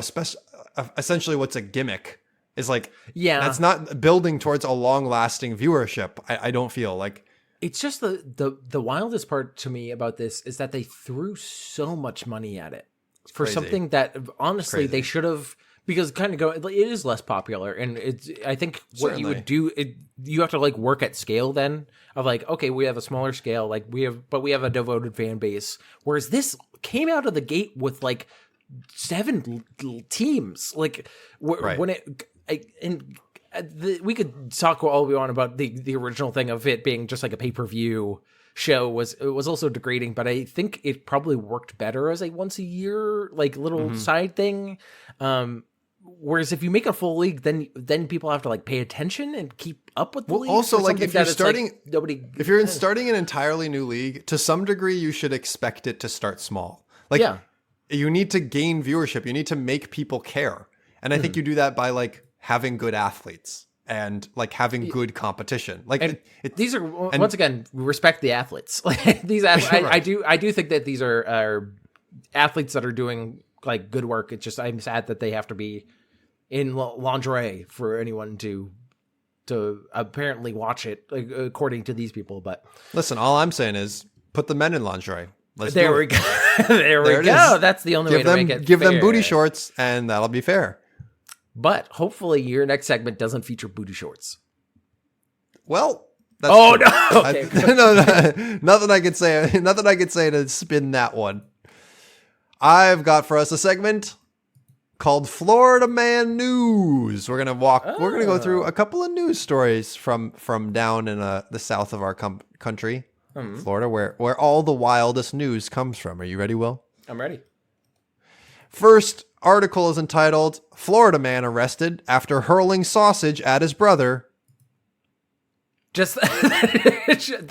essentially what's a gimmick is like, that's not building towards a long lasting viewership. I don't feel like. It's just the wildest part to me about this is that they threw so much money at it for something that honestly they should have. Because it is less popular, and I think what you would do, you have to like work at scale then of like, okay, we have a smaller scale, like we have a devoted fan base. Whereas this came out of the gate with like 7 teams, like when we could talk all we want about the original thing of it being just like a pay-per-view show was also degrading, but I think it probably worked better as a once a year like little side thing. Whereas if you make a full league, then people have to like pay attention and keep up with the league. Also, like if you're starting, if you're starting an entirely new league, to some degree, you should expect it to start small. Like, you need to gain viewership. You need to make people care, and I think you do that by like having good athletes and like having good competition. Like, these are once again, we respect the athletes. Like these athletes, I do think that these are athletes that are doing like good work. It's just I'm sad that they have to be in lingerie for anyone to apparently watch it, like, according to these people. But listen, all I'm saying is put the men in lingerie. There we go. There we go. That's the only way to make it give fair. them booty shorts, and that'll be fair. But hopefully your next segment doesn't feature booty shorts. Well, that's true. No. Okay. No, nothing I could say. Nothing I could say to spin that one. I've got for us a segment called Florida Man News. We're gonna go through a couple of news stories from down in the south of our country, Florida, where all the wildest news comes from. Are you ready, Will? I'm ready. First article is entitled "Florida Man Arrested After Hurling Sausage at His Brother." Just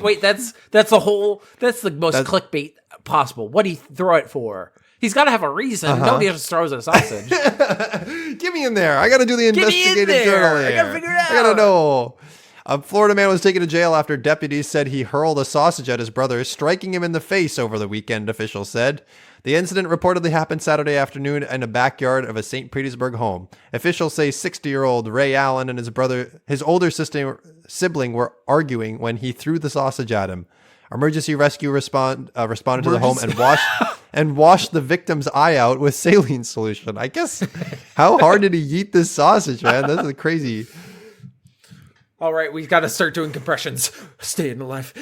wait, that's the most clickbait possible. What did he throw it for? He's got to have a reason. Nobody just throws a sausage. Get me in there. I got to do the investigative journal. I got to figure it out. I got to know. A Florida man was taken to jail after deputies said he hurled a sausage at his brother, striking him in the face over the weekend, officials said. The incident reportedly happened Saturday afternoon in a backyard of a St. Petersburg home. Officials say 60-year-old Ray Allen and his older sibling were arguing when he threw the sausage at him. Emergency rescue responded to the home and washed the victim's eye out with saline solution. I guess, how hard did he eat this sausage, man? That's crazy. All right, we've got to start doing compressions. Staying alive.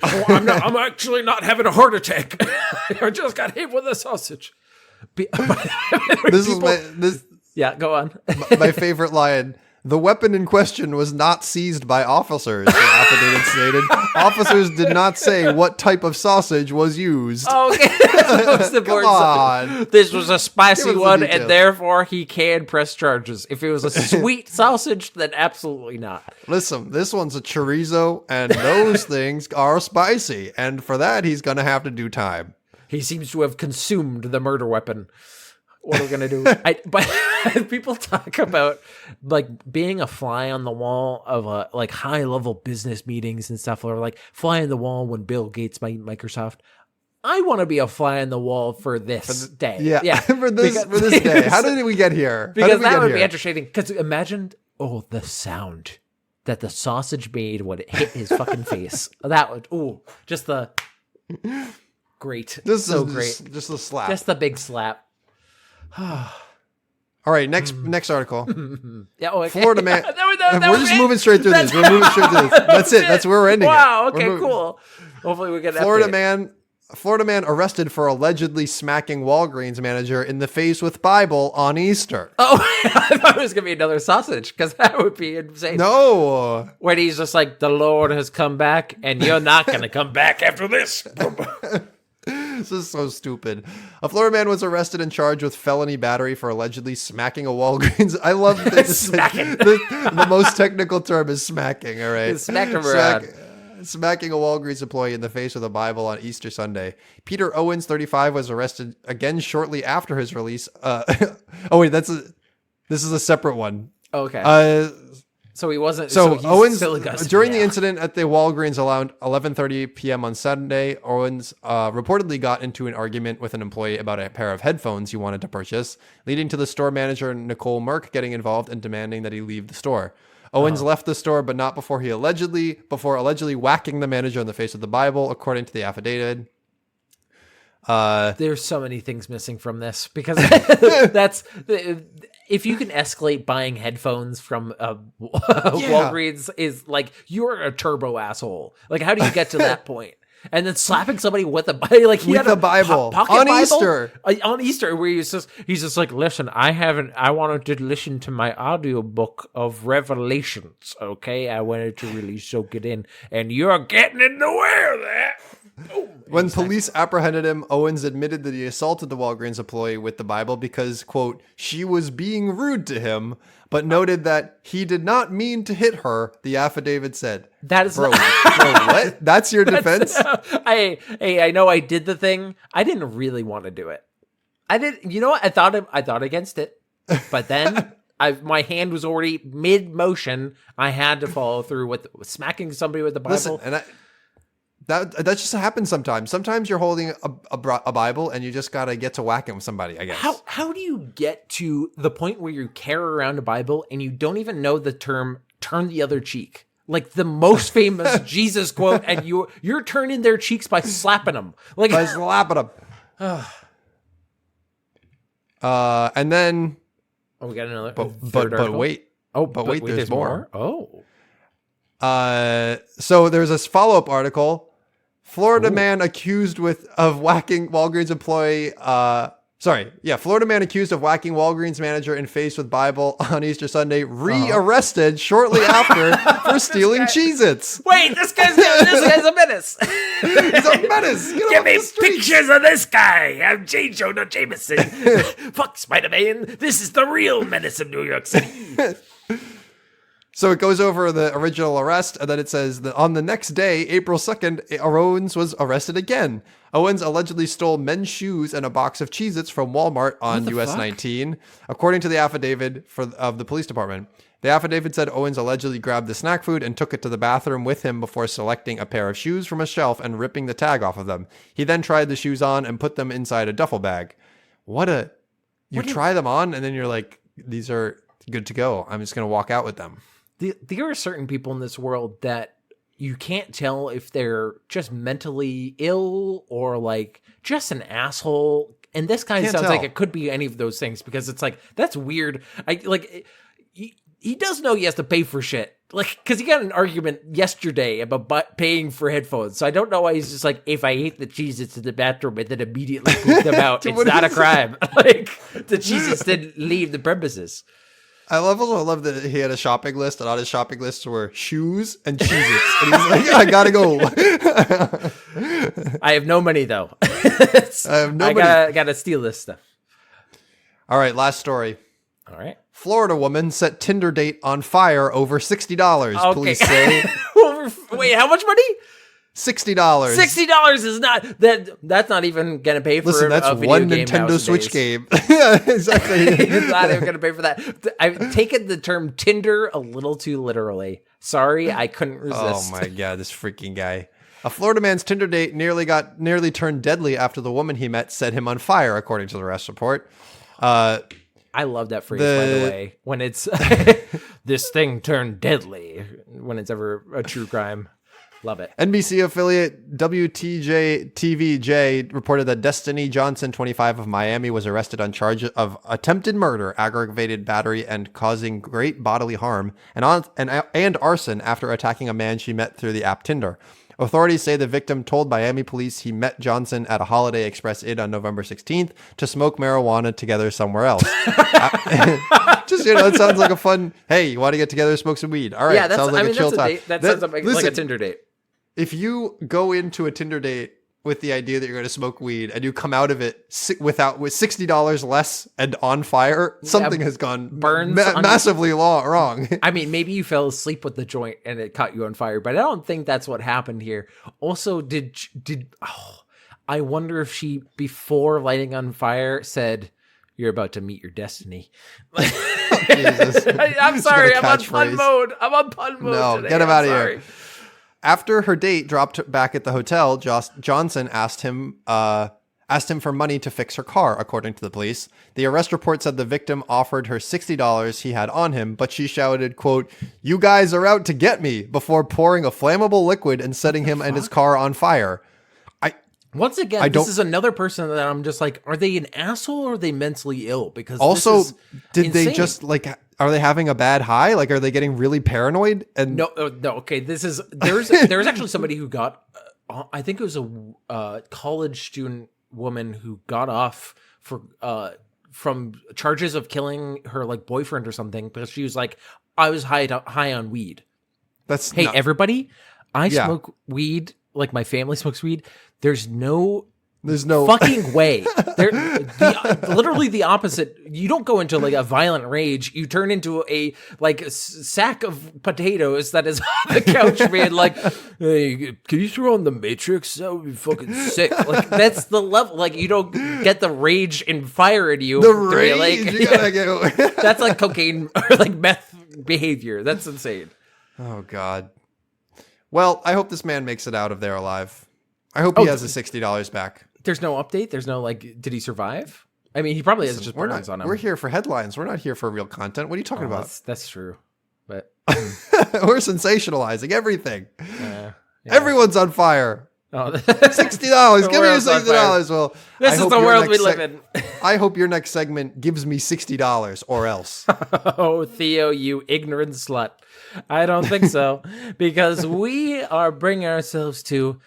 Oh, I'm actually not having a heart attack. I just got hit with a sausage. Yeah, go on. My favorite line. The weapon in question was not seized by officers, the affidavit stated. Officers did not say what type of sausage was used. Okay. Come on. This was a spicy one, and therefore he can press charges. If it was a sweet sausage, then absolutely not. Listen, this one's a chorizo, and those things are spicy. And for that, he's going to have to do time. He seems to have consumed the murder weapon. What are we gonna do? But people talk about like being a fly on the wall of like high level business meetings and stuff, or like fly on the wall when Bill Gates made Microsoft. I want to be a fly on the wall for this day. Yeah. for this day. How did we get here? Because that would be entertaining. Because imagine, the sound that the sausage made when it hit his fucking face. That would, just the great. Great. Just the slap. Just the big slap. All right, next article. Yeah, okay. Florida man. We're just moving straight through this. We're moving straight through this. That's it. That's where we're ending. Wow. Okay. Cool. Hopefully we get Florida man arrested for allegedly smacking Walgreens manager in the face with Bible on Easter. Oh, I thought it was gonna be another sausage because that would be insane. No. When he's just like, the Lord has come back, and you're not gonna come back after this. This is so stupid. A Florida man was arrested and charged with felony battery for allegedly smacking a Walgreens. I love this. Smacking. The most technical term is smacking, all right? Smacked him around. Smacking a Walgreens employee in the face with a Bible on Easter Sunday. Peter Owens, 35, was arrested again shortly after his release. This is a separate one. Okay. So he wasn't. So Owens, during the now. incident at the Walgreens around 11:30 p.m. on Saturday, Owens reportedly got into an argument with an employee about a pair of headphones he wanted to purchase, leading to the store manager, Nicole Merck, getting involved and demanding that he leave the store. Owens left the store, but not before allegedly whacking the manager in the face with the Bible, according to the affidavit. There's so many things missing from this because if you can escalate buying headphones from Walgreens is like, you're a turbo asshole. Like, how do you get to that point? And then slapping somebody with a Bible, like he had a Bible pocket on Bible Easter. On Easter, where he's just like, listen, I wanted to listen to my audiobook of Revelations. Okay, I wanted to really soak it in, and you're getting in the way of that. When police apprehended him, Owens admitted that he assaulted the Walgreens employee with the Bible because, quote, she was being rude to him, but noted that he did not mean to hit her, the affidavit said. That is bro, what? That's your defense? I know I did the thing. I didn't really want to do it. I did. You know what? I thought against it, but then my hand was already mid motion. I had to follow through with smacking somebody with the Bible. Listen, and that just happens sometimes. Sometimes you're holding a Bible and you just gotta get to whacking with somebody, I guess. How do you get to the point where you carry around a Bible and you don't even know the term "turn the other cheek"? Like the most famous Jesus quote, and you're turning their cheeks by slapping them. Like by slapping them. And then we got another. But wait. But wait, there's more. So there's this follow-up article. Florida man accused of whacking Walgreens employee. Florida man accused of whacking Walgreens manager in face with Bible on Easter Sunday re-arrested shortly after for stealing Cheez-Its. Wait, this guy's a menace. He's a menace. Give me pictures of this guy. I'm J. Jonah Jameson. Fuck Spider-Man. This is the real menace of New York City. So it goes over the original arrest, and then it says that on the next day, April 2nd, Owens was arrested again. Owens allegedly stole men's shoes and a box of Cheez-Its from Walmart on US 19, according to the affidavit of the police department. The affidavit said Owens allegedly grabbed the snack food and took it to the bathroom with him before selecting a pair of shoes from a shelf and ripping the tag off of them. He then tried the shoes on and put them inside a duffel bag. You try them on, and then you're like, these are good to go. I'm just going to walk out with them. There are certain people in this world that you can't tell if they're just mentally ill or like just an asshole. And this guy sounds like it could be any of those things because it's like, that's weird. He does know he has to pay for shit. Like, because he got an argument yesterday about paying for headphones. So I don't know why he's just like, if I ate the Cheez-Its in the bathroom and then immediately poop them out, it's not a crime. Like, the Cheez-Its didn't leave the premises. I love that he had a shopping list, and on his shopping list were shoes and Cheez-Its. And he's like, I gotta go. I have no money, though. I have no money. I gotta steal this stuff. All right, last story. All right. Florida woman set Tinder date on fire over $60, okay. Police say. Wait, how much money? $60. $60 is not that's not even gonna pay for that's a video one game Nintendo Switch days. game. Yeah, exactly. It's not even gonna pay for that. I've taken the term Tinder a little too literally. Sorry, I couldn't resist. Oh my god, this freaking guy. A Florida man's Tinder date nearly turned deadly after the woman he met set him on fire, according to the arrest report. I love that phrase, by the way, when it's this thing turned deadly, when it's ever a true crime. Love it. NBC affiliate WTJ-TVJ reported that Destiny Johnson, 25 of Miami, was arrested on charge of attempted murder, aggravated battery, and causing great bodily harm, and arson after attacking a man she met through the app Tinder. Authorities say the victim told Miami police he met Johnson at a Holiday Express Inn on November 16th to smoke marijuana together somewhere else. Just, it sounds like a fun, hey, you want to get together, smoke some weed. All right, yeah, sounds like a chill time. That sounds like a Tinder date. If you go into a Tinder date with the idea that you're going to smoke weed and you come out of it with $60 less and on fire, something has gone massively wrong. I mean, maybe you fell asleep with the joint and it caught you on fire, but I don't think that's what happened here. Also, I wonder if she, before lighting on fire, said, "You're about to meet your destiny." Jesus. I'm sorry, I'm on pun mode. No, today. Get him out of here. After her date dropped back at the hotel, Johnson asked him for money to fix her car, according to the police. The arrest report said the victim offered her $60 he had on him, but she shouted, quote, "You guys are out to get me," before pouring a flammable liquid and setting him and his car on fire. Once again, this is another person that I'm just like, are they an asshole or are they mentally ill? Because also, did they just are they having a bad high? Like, are they getting really paranoid? And no. Okay, there's actually somebody who got, I think it was a college student woman who got off from charges of killing her boyfriend or something because she was like, I was high on weed. Everybody, I smoke weed. Like, my family smokes weed. There's no fucking way. Literally the opposite. You don't go into a violent rage. You turn into a sack of potatoes that is on the couch, being like, "Hey, can you throw on the Matrix? That would be fucking sick." That's the level. You don't get the rage and fire in you. The rage. You gotta go. That's like cocaine or meth behavior. That's insane. Oh God. Well, I hope this man makes it out of there alive. I hope he has the $60 back. There's no update. There's no did he survive? I mean, he probably has just burns on him. We're here for headlines. We're not here for real content. What are you talking about? That's true. But we're sensationalizing everything. Yeah. Everyone's on fire. $60. Give me your $60. Well, this is the world we live in. I hope your next segment gives me $60 or else. Oh, Theo, you ignorant slut. I don't think so, because we are bringing ourselves to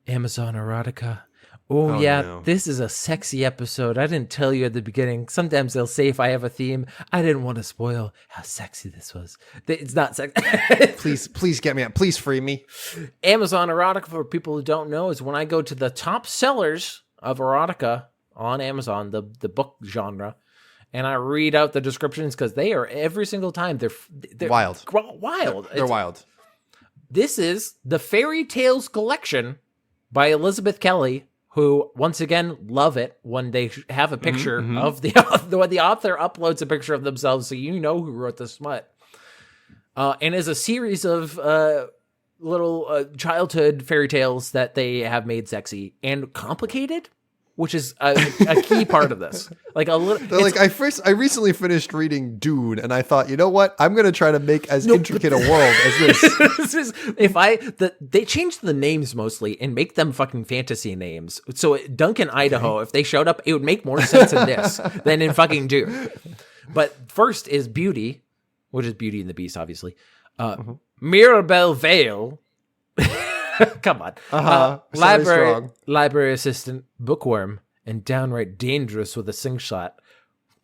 Amazon Erotica. Oh yeah, no. This is a sexy episode. I didn't tell you at the beginning. Sometimes they'll say if I have a theme. I didn't want to spoil how sexy this was. It's not sexy. Please get me out. Please free me. Amazon Erotica, for people who don't know, is when I go to the top sellers of erotica on Amazon, the book genre, and I read out the descriptions because they are every single time they're wild. Wild. They're wild. This is the Fairy Tales Collection by Elizabeth Kelly, who, once again, love it when they have a picture of when the author uploads a picture of themselves so you know who wrote the smut. And is a series of little childhood fairy tales that they have made sexy and complicated, which is a key part of this. I recently finished reading Dune, and I thought, you know what? I'm going to try to make as intricate a world as this. They changed the names mostly and make them fucking fantasy names. So Duncan, Idaho, if they showed up, it would make more sense in this than in fucking Dune. But first is Beauty, which is Beauty and the Beast, obviously. Mirabelle Vale. Come on. Library assistant, bookworm, and downright dangerous with a slingshot.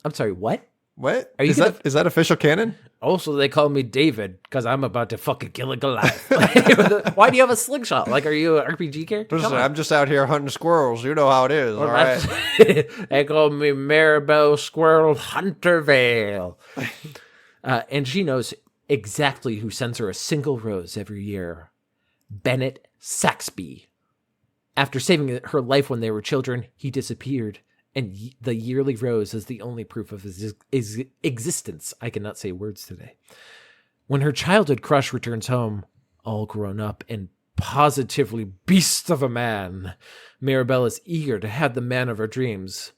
I'm sorry, what? What? Is that official canon? Also, they call me David because I'm about to fucking kill a Goliath. Why do you have a slingshot? Are you an RPG character? I'm just out here hunting squirrels. You know how it is, all right? They call me Maribel Squirrel Huntervale. And she knows exactly who sends her a single rose every year. Bennett Saxby. After saving her life when they were children, he disappeared, and the yearly rose is the only proof of his existence. I cannot say words today. When her childhood crush returns home, all grown up and positively beast of a man. Mirabelle is eager to have the man of her dreams.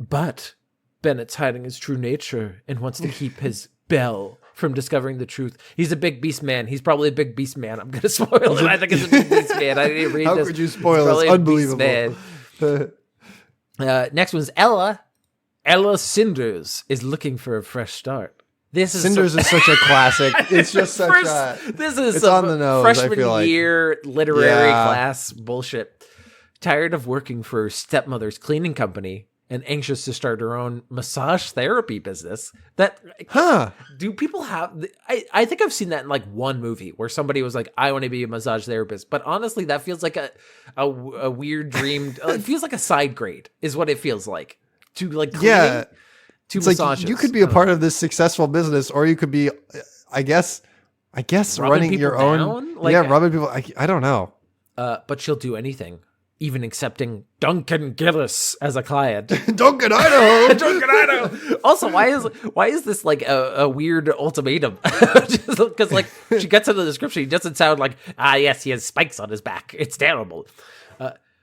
But Bennett's hiding his true nature and wants to keep his Belle from discovering the truth. He's a big beast man. He's probably a big beast man. I'm going to spoil it. I think it's a big beast man. I didn't read How this. could you spoil this? Unbelievable. Next one's Ella. Ella Cinders is looking for a fresh start. Cinders is such a classic. It's just such a... This is it's on the nose, freshman year literary class bullshit. Tired of working for her stepmother's cleaning company and anxious to start her own massage therapy business. Do people have... I think I've seen that in like one movie where somebody was like, I want to be a massage therapist. But honestly, that feels like a weird dream. It feels like a side grade is what it feels like. To like cleaning, to it's massages. Like you could be a part of this successful business, or you could be, I guess running your own. Rubbing people. I don't know. But she'll do anything, even accepting Duncan Gillis as a client. Duncan Idaho. Duncan Idaho. Also, why is this like a weird ultimatum? Because like she gets into the description, he doesn't sound like yes, he has spikes on his back. It's terrible.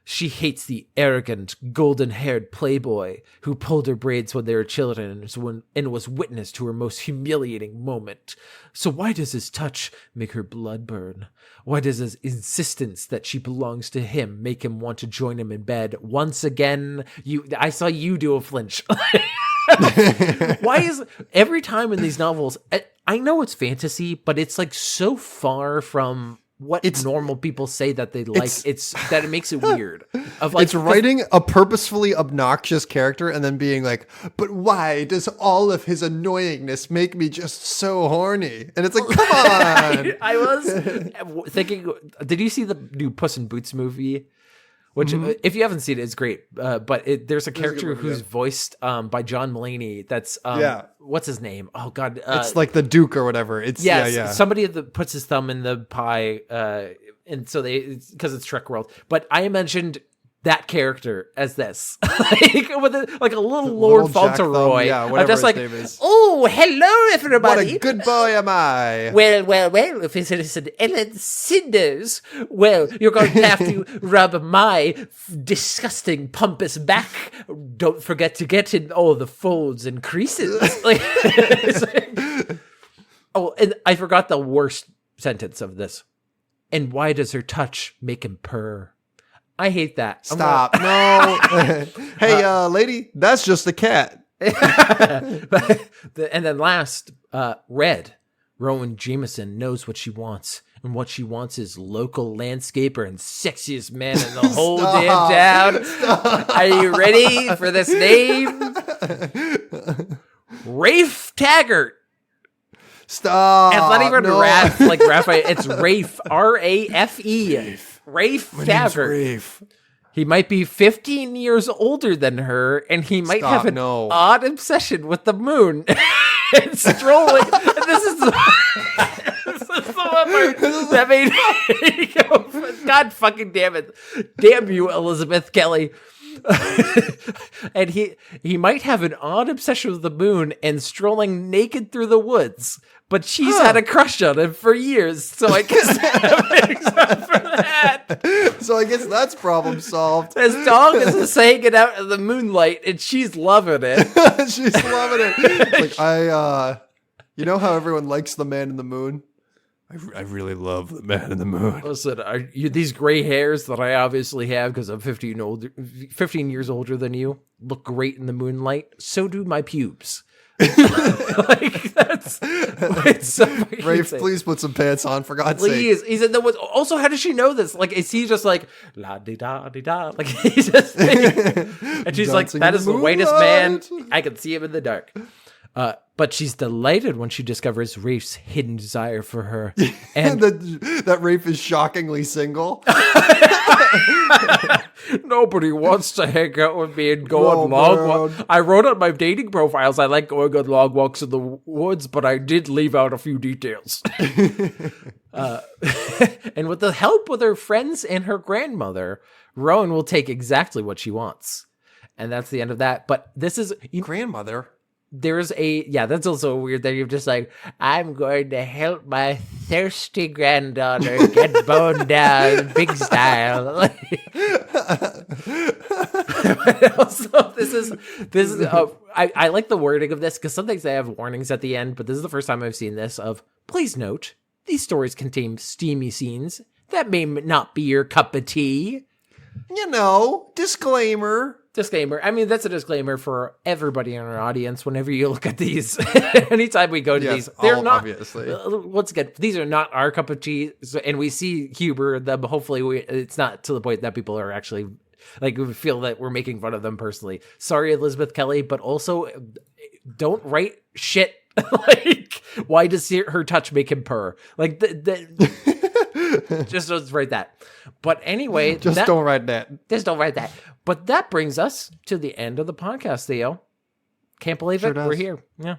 She hates the arrogant, golden-haired playboy who pulled her braids when they were children and was witness to her most humiliating moment. So why does his touch make her blood burn? Why does his insistence that she belongs to him make him want to join him in bed? Once again, I saw you do a flinch. Why is every time in these novels, I know it's fantasy, but it's like so far from what normal people say that they like, it's that it makes it weird. Of like, it's writing a purposefully obnoxious character and then being like, but why does all of his annoyingness make me just so horny? And it's like, come on. I was thinking, did you see the new Puss in Boots movie? Which, if you haven't seen it, it's great. But there's a character who's voiced by John Mulaney. That's what's his name? Oh God, it's like the Duke or whatever. It's somebody that puts his thumb in the pie, and so because it's Shrek World. But I mentioned that character as this, with a little Lord Fauntleroy. I'm just like, oh, hello everybody. What a good boy am I. Well, if it's an Ellen Cinders, well, you're going to have to rub my disgusting pompous back. Don't forget to get in all the folds and creases. And I forgot the worst sentence of this. And why does her touch make him purr? I hate that. Stop. No. Hey, lady, that's just a cat. And then last, Red. Rowan Jameson knows what she wants. And what she wants is local landscaper and sexiest man in the whole damn town. Stop. Are you ready for this name? Rafe Taggart. Stop. It's not even Raph, like Raphael. It's Rafe. R-A-F-E. Rafe Taggart. Rafe. He might be 15 years older than her, and he might have an odd obsession with the moon. And strolling. This is the one that made me go, God fucking damn it. Damn you, Elizabeth Kelly. And he might have an odd obsession with the moon and strolling naked through the woods, but she's had a crush on him for years, so I guess that makes up for that. So I guess that's problem solved. His dog is hanging out in the moonlight, and she's loving it. She's loving it. It's like, you know how everyone likes the man in the moon? I really love the man in the moon. Listen, these gray hairs that I obviously have because I'm 15 years older than you look great in the moonlight. So do my pubes. Like that's it's so Rafe, please put some pants on for God's sake. Please. He said that was also, how does she know this? Like, is he just like la di da di da? Like he's just and she's like, that is the whitest man. I can see him in the dark. But she's delighted when she discovers Rafe's hidden desire for her. And that Rafe is shockingly single. Nobody wants to hang out with me and go on long walks. I wrote on my dating profiles, I like going on long walks in the woods, but I did leave out a few details. And with the help with her friends and her grandmother, Rowan will take exactly what she wants. And that's the end of that. But this is... Grandmother? There's that's also weird that you're just like, I'm going to help my thirsty granddaughter get boned down big style. Also, this is I like the wording of this because sometimes they have warnings at the end, but this is the first time I've seen this of, please note, these stories contain steamy scenes that may not be your cup of tea. Disclaimer. I mean, that's a disclaimer for everybody in our audience. Whenever you look at these, anytime we go to these, they're not, obviously. Once again, these are not our cup of tea. And we see humor them. Hopefully it's not to the point that people are actually like, we feel that we're making fun of them personally. Sorry, Elizabeth Kelly, but also don't write shit. Like, why does her touch make him purr? Like, just don't write that. But anyway, don't write that. Just don't write that. But that brings us to the end of the podcast, Theo. Can't believe it. We're here. Yeah.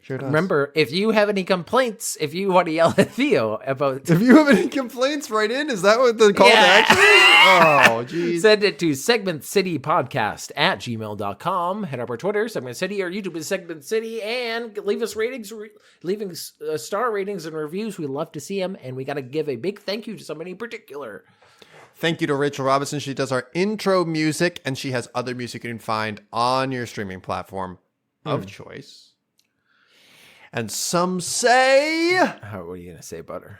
Sure does. Remember, if you have any complaints, if you want to yell at Theo about... If you have any complaints, write in. Is that what the call to action is? Oh, geez. Send it to segmentcitypodcast@gmail.com. Head up our Twitter, Segment City. Our YouTube is Segment City. And leave us ratings, leaving star ratings and reviews. We love to see them. And we got to give a big thank you to somebody in particular. Thank you to Rachel Robinson. She does our intro music, and she has other music you can find on your streaming platform of choice. And some say... What are you going to say about her?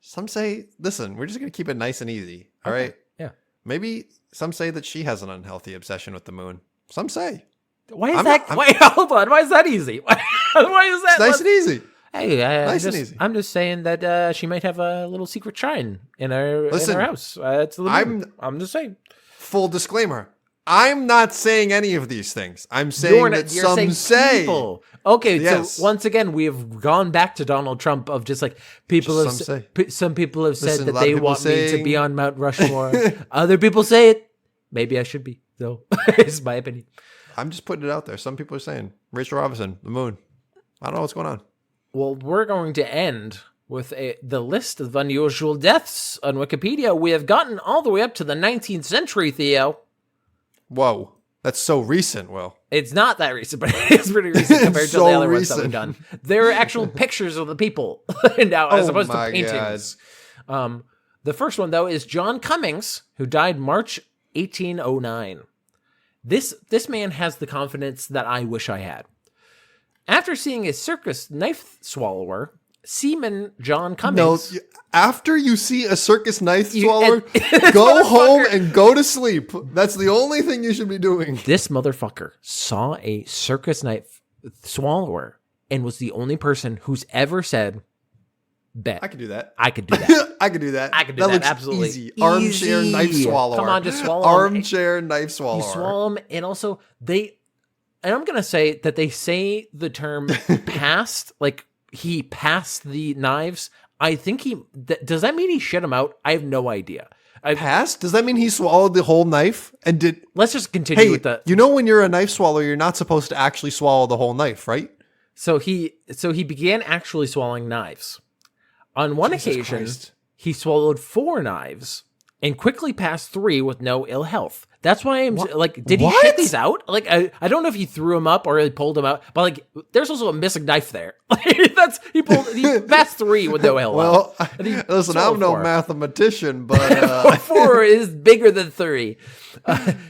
Some say, listen, we're just going to keep it nice and easy. All right? Yeah. Maybe some say that she has an unhealthy obsession with the moon. Some say. Why is wait, hold on. Why is that easy? Why is that? It's nice and easy. Hey, nice and easy. I'm just saying that she might have a little secret shrine in her house. I'm just saying. Full disclaimer. I'm not saying any of these things. I'm saying that some say. People. Okay, yes. So once again, we have gone back to Donald Trump of just like people have some people have said that they want me to be on Mount Rushmore. Other people say it. Maybe I should be, though. It's my opinion. I'm just putting it out there. Some people are saying Rachel Robinson, the moon. I don't know what's going on. Well, we're going to end with the list of unusual deaths on Wikipedia. We have gotten all the way up to the 19th century, Theo. Whoa. That's so recent, Will. It's not that recent, but it's pretty recent compared to the other ones that we've done. There are actual pictures of the people now, as opposed to paintings. The first one, though, is John Cummings, who died March 1809. This man has the confidence that I wish I had. After seeing a circus knife swallower, Seaman John Cummings... No, after you see a circus knife swallower, go home and go to sleep. That's the only thing you should be doing. This motherfucker saw a circus knife swallower and was the only person who's ever said, bet. I could do that. I could do that. I could do that. I could do that, looks absolutely. Easy. Armchair knife swallower. Come on, just swallow Armchair knife swallower. You swallow them, and also and I'm going to say that they say the term passed, like he passed the knives. I think does that mean he shit them out? I have no idea. Passed? Does that mean he swallowed the whole knife and did? Let's just continue with that. You know, when you're a knife swallower, you're not supposed to actually swallow the whole knife, right? So he began actually swallowing knives. On one occasion, he swallowed 4 knives and quickly passed 3 with no ill health. That's why I'm like, did he shit these out? Like, I don't know if he threw them up or he pulled them out, but like, there's also a missing knife there. He passed 3 with no ill health. Well, listen, I'm no mathematician, but 4 is bigger than 3.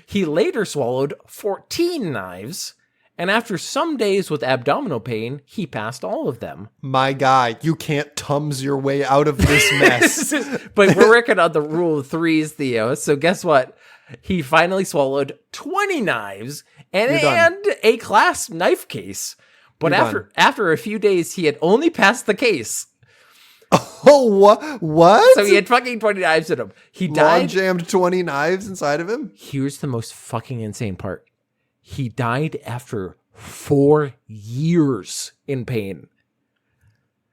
He later swallowed 14 knives. And after some days with abdominal pain, he passed all of them. My guy, you can't Tums your way out of this mess. But we're working on the rule of 3s, Theo. So guess what? He finally swallowed 20 knives and a clasp knife case. But after a few days, he had only passed the case. Oh, what? So he had fucking 20 knives in him. He died. Jammed 20 knives inside of him? Here's the most fucking insane part. He died after 4 years in pain.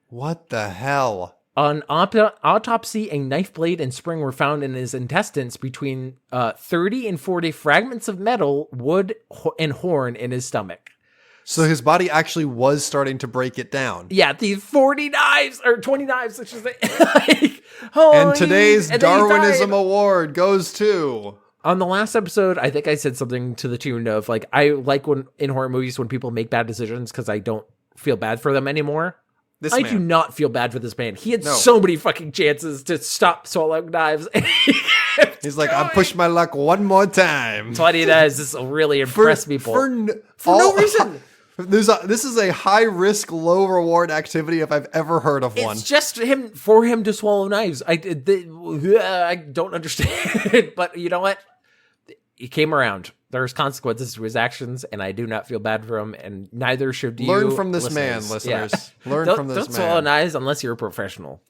What the hell? On autopsy, a knife blade and spring were found in his intestines between 30 and 40 fragments of metal, wood, and horn in his stomach. So his body actually was starting to break it down. Yeah, these 40 knives, or 20 knives, I should say. And today's Darwinism Award goes to... On the last episode, I think I said something to the tune of like, I like when in horror movies when people make bad decisions because I don't feel bad for them anymore. I do not feel bad for this man. He had so many fucking chances to stop swallowing knives. He's like, I'll push my luck one more time. That's what he does. This will really impress people. For no reason. This is a high risk, low reward activity if I've ever heard of one. It's just him to swallow knives. I don't understand, but you know what? He came around. There's consequences to his actions, and I do not feel bad for him, and neither should you. Learn from this listeners. man, listeners. Yeah. Learn from this man. Don't swallow knives unless you're a professional.